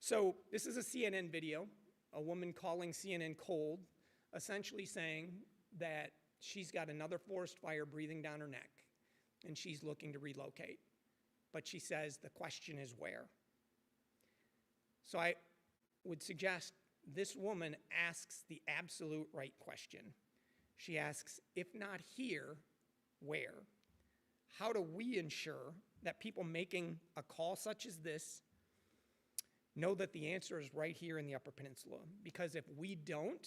So this is a CNN video, a woman calling CNN cold, essentially saying that she's got another forest fire breathing down her neck, and she's looking to relocate. But she says the question is where? So I would suggest this woman asks the absolute right question. She asks, if not here, where? How do we ensure that people making a call such as this know that the answer is right here in the Upper Peninsula? Because if we don't,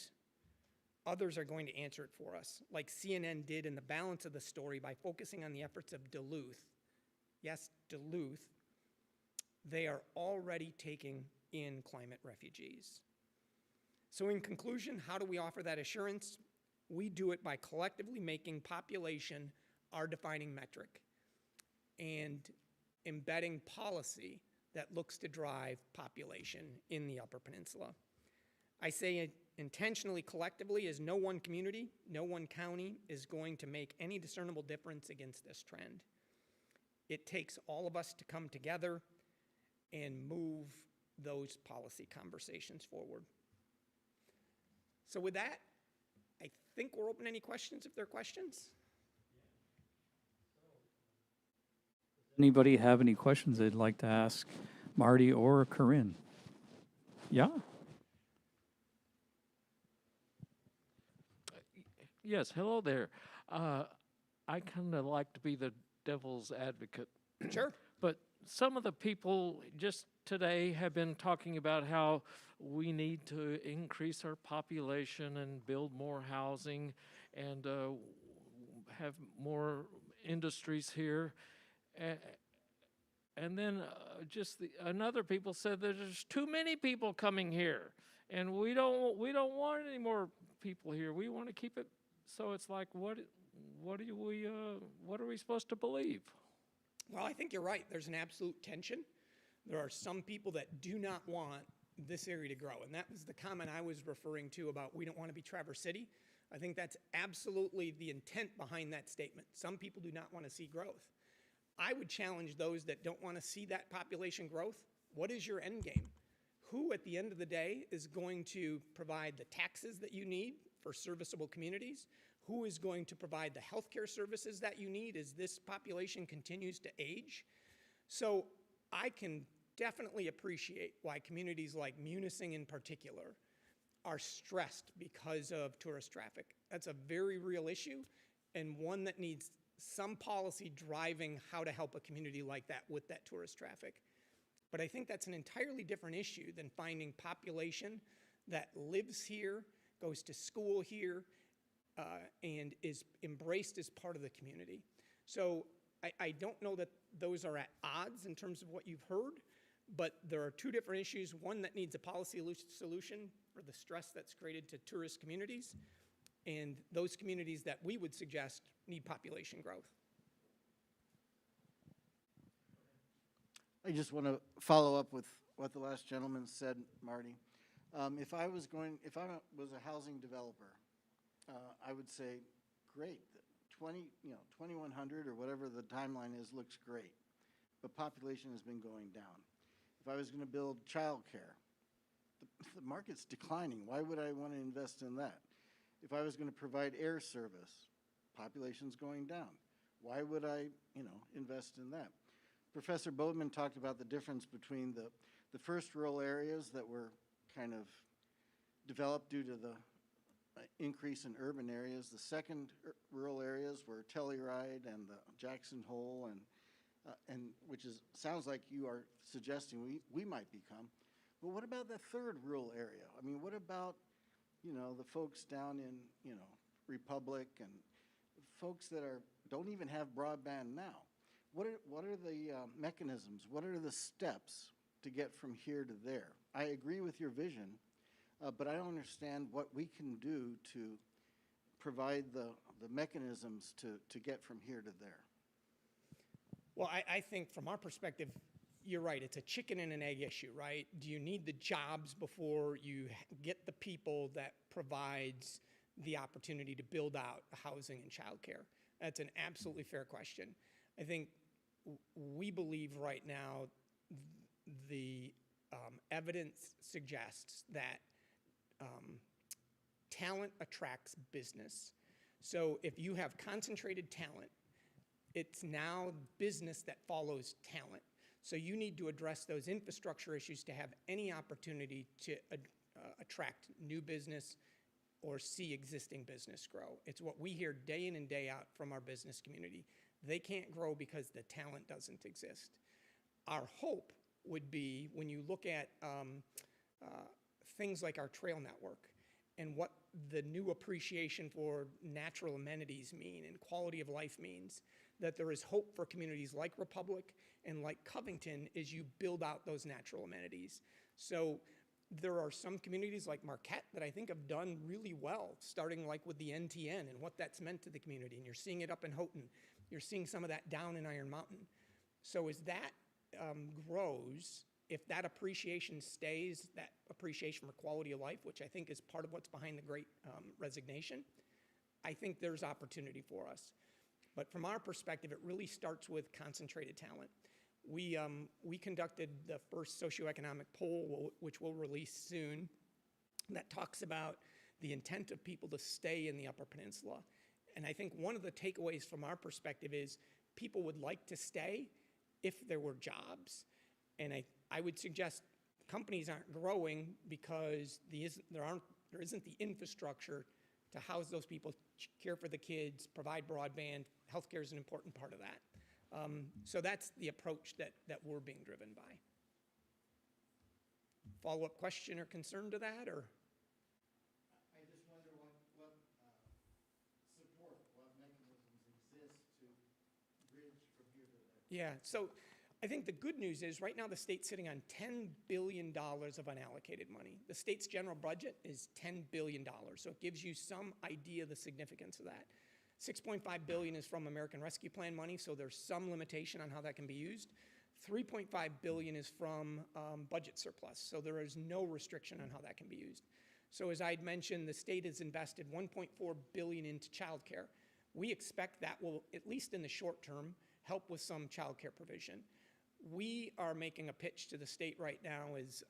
others are going to answer it for us, like CNN did in the balance of the story by focusing on the efforts of Duluth. Yes, Duluth. They are already taking in climate refugees. So in conclusion, how do we offer that assurance? We do it by collectively making population our defining metric and embedding policy that looks to drive population in the Upper Peninsula. I say it intentionally collectively, as no one community, no one county is going to make any discernible difference against this trend. It takes all of us to come together and move those policy conversations forward. So with that, I think we're open to any questions if there are questions. Anybody have any questions they'd like to ask Marty or Corinne? Yeah? Yes, hello there. I kind of like to be the devil's advocate. Sure. But some of the people just today have been talking about how we need to increase our population and build more housing and have more industries here. And then another people said that there's too many people coming here, and we don't want any more people here. We want to keep it. So it's like, what are we supposed to believe? Well, I think you're right. There's an absolute tension. There are some people that do not want this area to grow, and that was the comment I was referring to about we don't want to be Traverse City. I think that's absolutely the intent behind that statement. Some people do not want to see growth. I would challenge those that don't want to see that population growth. What is your end game? Who at the end of the day is going to provide the taxes that you need for serviceable communities? Who is going to provide the healthcare services that you need as this population continues to age? So I can definitely appreciate why communities like Munising in particular are stressed because of tourist traffic. That's a very real issue and one that needs some policy driving how to help a community like that with that tourist traffic. But I think that's an entirely different issue than finding population that lives here, goes to school here, and is embraced as part of the community. So I don't know that those are at odds in terms of what you've heard, but there are two different issues. One that needs a policy solution for the stress that's created to tourist communities, and those communities that we would suggest need population growth. I just want to follow up with what the last gentleman said, Marty. If I was a housing developer, I would say, great, 2,100 or whatever the timeline is looks great, but population has been going down. If I was going to build childcare, the market's declining. Why would I want to invest in that? If I was going to provide air service, population's going down. Why would I, invest in that? Professor Bodeman talked about the difference between the first rural areas that were kind of developed due to the increase in urban areas. The second rural areas were Telluride and the Jackson Hole, and which sounds like you are suggesting we might become. But what about the third rural area? I mean, what about the folks down in Republic and folks that don't even have broadband now? What are the mechanisms? What are the steps to get from here to there? I agree with your vision, but I don't understand what we can do to provide the mechanisms to get from here to there. Well, I think from our perspective, you're right. It's a chicken and an egg issue, right? Do you need the jobs before you get the people that provides the opportunity to build out housing and childcare? That's an absolutely fair question. I think we believe right now the evidence suggests that talent attracts business. So if you have concentrated talent, it's now business that follows talent. So you need to address those infrastructure issues to have any opportunity to attract new business or see existing business grow. It's what we hear day in and day out from our business community. They can't grow because the talent doesn't exist. Our hope would be when you look at things like our trail network and what the new appreciation for natural amenities mean and quality of life means, that there is hope for communities like Republic and like Covington as you build out those natural amenities. So there are some communities like Marquette that I think have done really well, starting like with the NTN and what that's meant to the community. And you're seeing it up in Houghton. You're seeing some of that down in Iron Mountain. So as that grows, if that appreciation stays, that appreciation for quality of life, which I think is part of what's behind the Great Resignation, I think there's opportunity for us. But from our perspective, it really starts with concentrated talent. We conducted the first socioeconomic poll, which we'll release soon, that talks about the intent of people to stay in the Upper Peninsula. And I think one of the takeaways from our perspective is people would like to stay if there were jobs. And I would suggest companies aren't growing because there isn't the infrastructure to house those people, care for the kids, provide broadband. Healthcare is an important part of that. So that's the approach that we're being driven by. Follow-up question or concern to that, or? I just wonder what support, what mechanisms exist to bridge from here to there. Yeah, so I think the good news is right now the state's sitting on $10 billion of unallocated money. The state's general budget is $10 billion, so it gives you some idea of the significance of that. $6.5 billion is from American Rescue Plan money, so there's some limitation on how that can be used. $3.5 billion is from budget surplus, so there is no restriction on how that can be used. So as I'd mentioned, the state has invested $1.4 billion into childcare. We expect that will, at least in the short term, help with some childcare provision. We are making a pitch to the state right now. As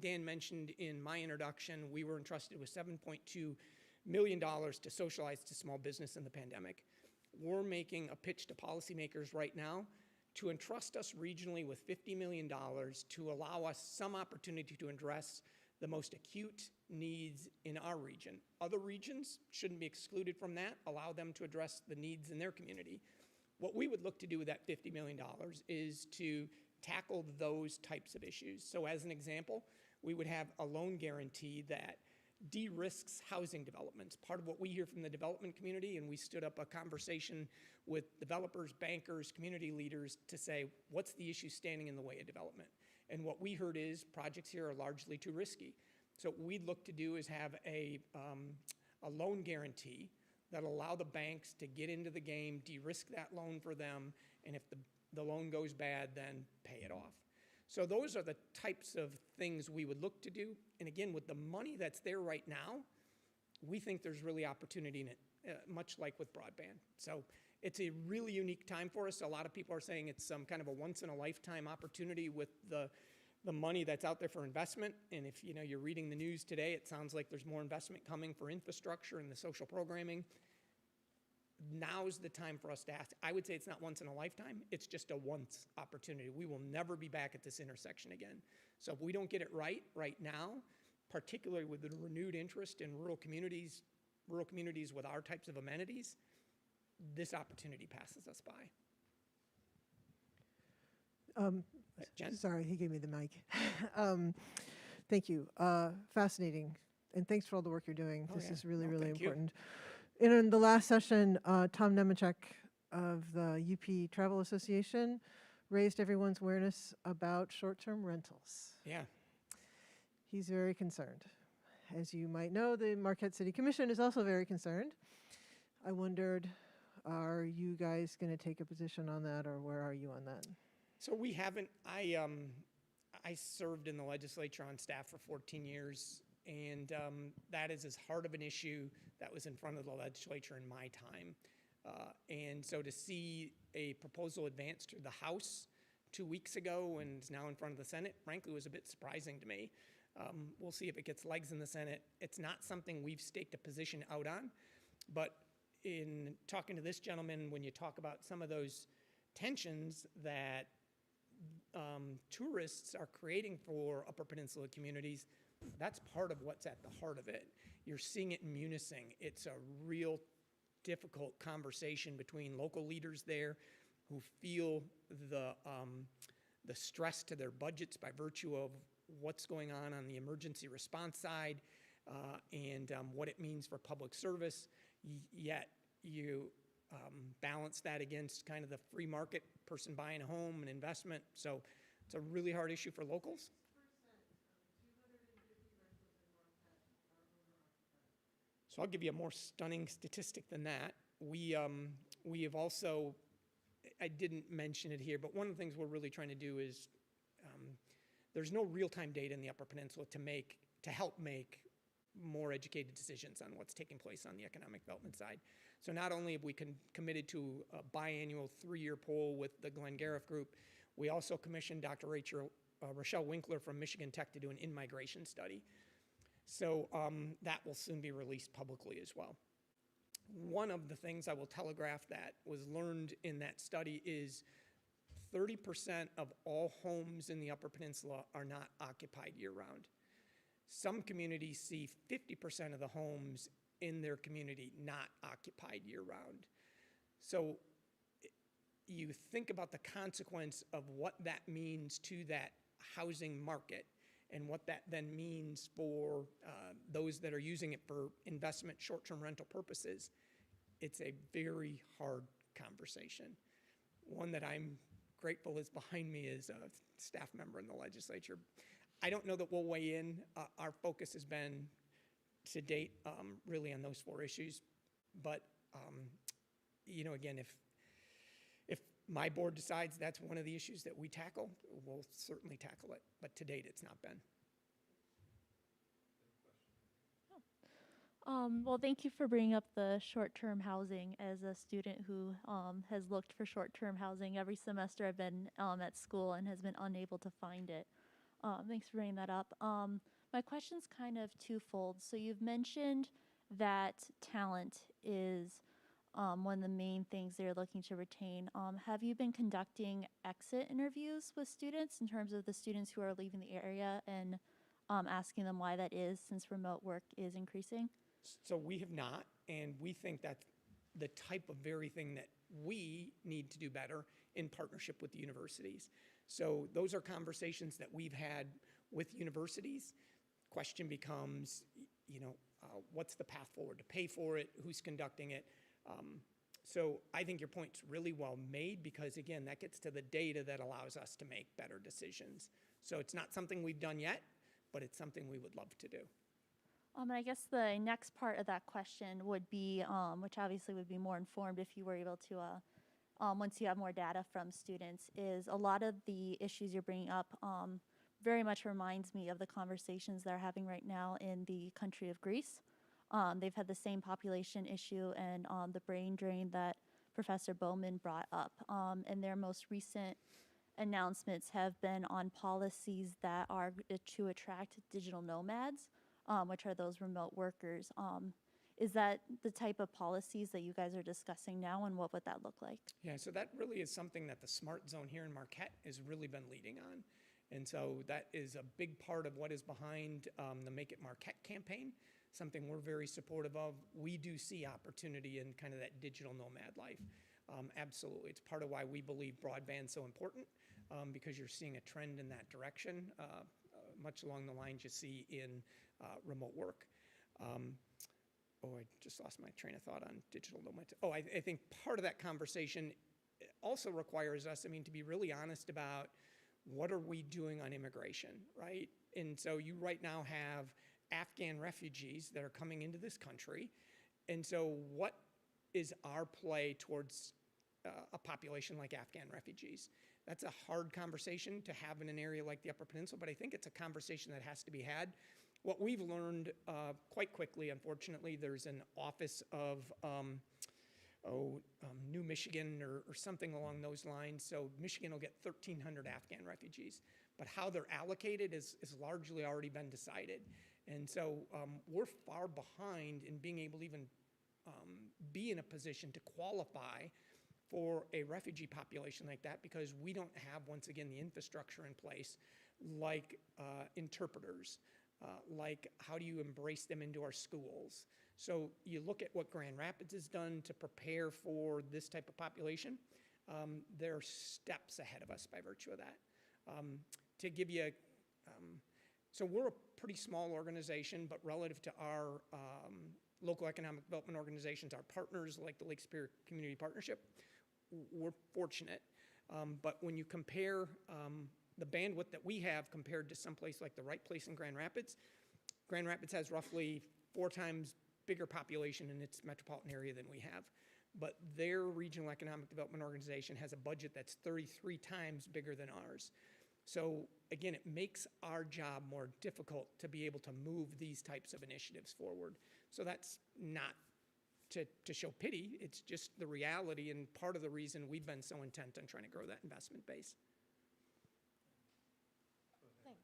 Dan mentioned in my introduction, we were entrusted with $7.2 million to socialize to small business in the pandemic. We're making a pitch to policymakers right now to entrust us regionally with $50 million to allow us some opportunity to address the most acute needs in our region. Other regions shouldn't be excluded from that, allow them to address the needs in their community. What we would look to do with that $50 million is to tackle those types of issues. So as an example, we would have a loan guarantee that de-risks housing developments. Part of what we hear from the development community, and we stood up a conversation with developers, bankers, community leaders to say, what's the issue standing in the way of development? And what we heard is projects here are largely too risky. So what we'd look to do is have a loan guarantee that allow the banks to get into the game, de-risk that loan for them, and if the loan goes bad, then pay it off. So those are the types of things we would look to do. And again, with the money that's there right now, we think there's really opportunity in it, much like with broadband. So it's a really unique time for us. A lot of people are saying it's some kind of a once-in-a-lifetime opportunity with the money that's out there for investment. And if you're reading the news today, it sounds like there's more investment coming for infrastructure and the social programming. Now's the time for us to ask. I would say it's not once in a lifetime. It's just a once opportunity. We will never be back at this intersection again. So if we don't get it right now, particularly with the renewed interest in rural communities with our types of amenities, this opportunity passes us by. Jen? Sorry, he gave me the mic. Thank you. Fascinating. And thanks for all the work you're doing. This is really, really important. In the last session, Tom Nemechek of the UP Travel Association raised everyone's awareness about short-term rentals. Yeah. He's very concerned. As you might know, the Marquette City Commission is also very concerned. I wondered, are you guys going to take a position on that, or where are you on that? So we haven't. I served in the legislature on staff for 14 years, and that is as hard of an issue that was in front of the legislature in my time. And so to see a proposal advanced to the House 2 weeks ago and is now in front of the Senate, frankly, was a bit surprising to me. We'll see if it gets legs in the Senate. It's not something we've staked a position out on, but in talking to this gentleman, when you talk about some of those tensions that tourists are creating for Upper Peninsula communities, that's part of what's at the heart of it. You're seeing it in Munising. It's a real difficult conversation between local leaders there who feel the stress to their budgets by virtue of what's going on the emergency response side and what it means for public service, yet you balance that against kind of the free market person buying a home and investment. So it's a really hard issue for locals. So I'll give you a more stunning statistic than that. We have also, I didn't mention it here, but one of the things we're really trying to do is there's no real-time data in the Upper Peninsula to help make more educated decisions on what's taking place on the economic development side. So not only have we committed to a biannual 3-year poll with the Glenn Gariff Group, we also commissioned Dr. Rochelle Winkler from Michigan Tech to do an in-migration study. So that will soon be released publicly as well. One of the things I will telegraph that was learned in that study is 30% of all homes in the Upper Peninsula are not occupied year-round. Some communities see 50% of the homes in their community not occupied year-round. So you think about the consequence of what that means to that housing market and what that then means for those that are using it for investment, short-term rental purposes. It's a very hard conversation. One that I'm grateful is behind me is a staff member in the legislature. I don't know that we'll weigh in. Our focus has been to date really on those 4 issues. But, again, if my board decides that's one of the issues that we tackle, we'll certainly tackle it. But to date, it's not been. Well, thank you for bringing up the short-term housing. As a student who has looked for short-term housing every semester I've been at school and has been unable to find it. Thanks for bringing that up. My question's kind of twofold. So you've mentioned that talent is one of the main things they're looking to retain. Have you been conducting exit interviews with students in terms of the students who are leaving the area and asking them why that is, since remote work is increasing? So we have not, and we think that's the type of very thing that we need to do better in partnership with the universities. So those are conversations that we've had with universities. Question becomes, what's the path forward to pay for it? Who's conducting it? So I think your point's really well made because, again, that gets to the data that allows us to make better decisions. So it's not something we've done yet, but it's something we would love to do. And I guess the next part of that question would be, which obviously would be more informed if you were able to, once you have more data from students, is a lot of the issues you're bringing up very much reminds me of the conversations they're having right now in the country of Greece. They've had the same population issue and the brain drain that Professor Bodeman brought up. And their most recent announcements have been on policies that are to attract digital nomads, which are those remote workers. Is that the type of policies that you guys are discussing now, and what would that look like? Yeah, so that really is something that the Smart Zone here in Marquette has really been leading on. And so that is a big part of what is behind the Make It Marquette campaign, something we're very supportive of. We do see opportunity in kind of that digital nomad life. Absolutely. It's part of why we believe broadband's so important, because you're seeing a trend in that direction, much along the lines you see in remote work. I just lost my train of thought on digital nomads. I think part of that conversation also requires us, to be really honest about what are we doing on immigration, right? And so you right now have Afghan refugees that are coming into this country. And so what is our play towards a population like Afghan refugees? That's a hard conversation to have in an area like the Upper Peninsula, but I think it's a conversation that has to be had. What we've learned quite quickly, unfortunately, there's an office of New Michigan or something along those lines. So Michigan will get 1,300 Afghan refugees, but how they're allocated is largely already been decided. And so we're far behind in being able to even be in a position to qualify for a refugee population like that, because we don't have, once again, the infrastructure in place, like interpreters, like how do you embrace them into our schools. So you look at what Grand Rapids has done to prepare for this type of population. They're steps ahead of us by virtue of that. To give you so we're a pretty small organization, but relative to our local economic development organizations, our partners like the Lake Superior Community Partnership, we're fortunate. But when you compare the bandwidth that we have compared to someplace like the Right Place in Grand Rapids has roughly 4 times bigger population in its metropolitan area than we have. But their regional economic development organization has a budget that's 33 times bigger than ours. So again, it makes our job more difficult to be able to move these types of initiatives forward. So that's not to show pity, it's just the reality and part of the reason we've been so intent on trying to grow that investment base. Thanks.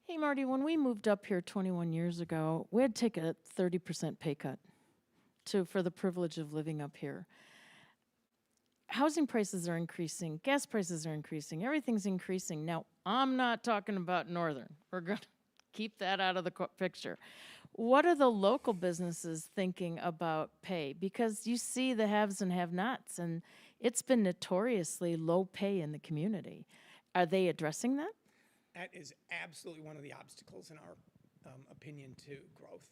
Hey, Marty, when we moved up here 21 years ago, we had to take a 30% pay cut for the privilege of living up here. Housing prices are increasing, gas prices are increasing, everything's increasing. Now, I'm not talking about Northern. We're going to keep that out of the picture. What are the local businesses thinking about pay? Because you see the haves and have-nots, and it's been notoriously low pay in the community. Are they addressing that? That is absolutely one of the obstacles in our opinion to growth.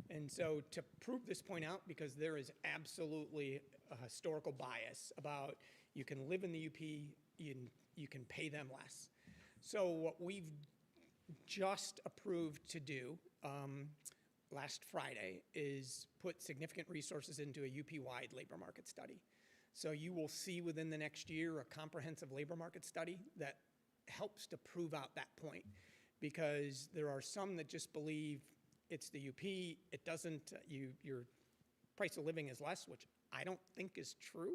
And so to prove this point out, because there is absolutely a historical bias about you can live in the UP, you can pay them less. So what we've just approved to do last Friday is put significant resources into a UP-wide labor market study. So you will see within the next year a comprehensive labor market study that helps to prove out that point, because there are some that just believe it's the UP. It doesn't, your price of living is less, which I don't think is true.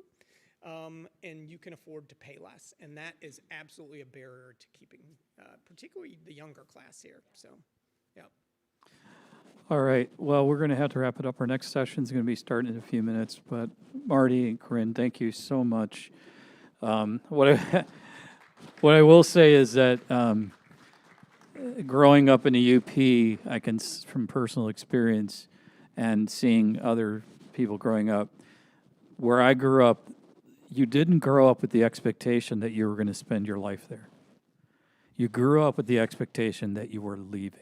And you can afford to pay less. And that is absolutely a barrier to keeping, particularly the younger class here. So, yeah. All right, well, we're going to have to wrap it up. Our next session is going to be starting in a few minutes, but Marty and Corinne, thank you so much. What I will say is that growing up in the UP, I can, from personal experience and seeing other people growing up, where I grew up, you didn't grow up with the expectation that you were going to spend your life there. You grew up with the expectation that you were leaving.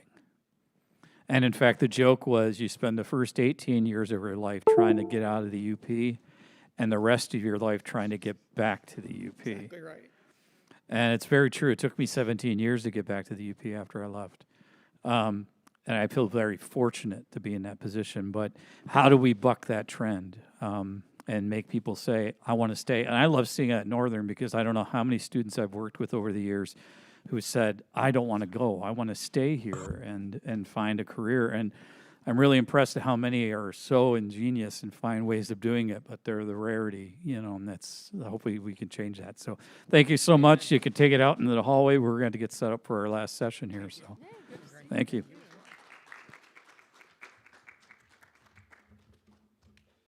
And in fact, the joke was you spend the first 18 years of your life trying to get out of the UP and the rest of your life trying to get back to the UP. Exactly right. And it's very true. It took me 17 years to get back to the UP after I left. And I feel very fortunate to be in that position. But how do we buck that trend and make people say, I want to stay? And I love seeing it at Northern because I don't know how many students I've worked with over the years who said, I don't want to go. I want to stay here and find a career. And I'm really impressed at how many are so ingenious and find ways of doing it, but they're the rarity, and that's, hopefully we can change that. So thank you so much. You can take it out into the hallway. We're going to get set up for our last session here. So thank you.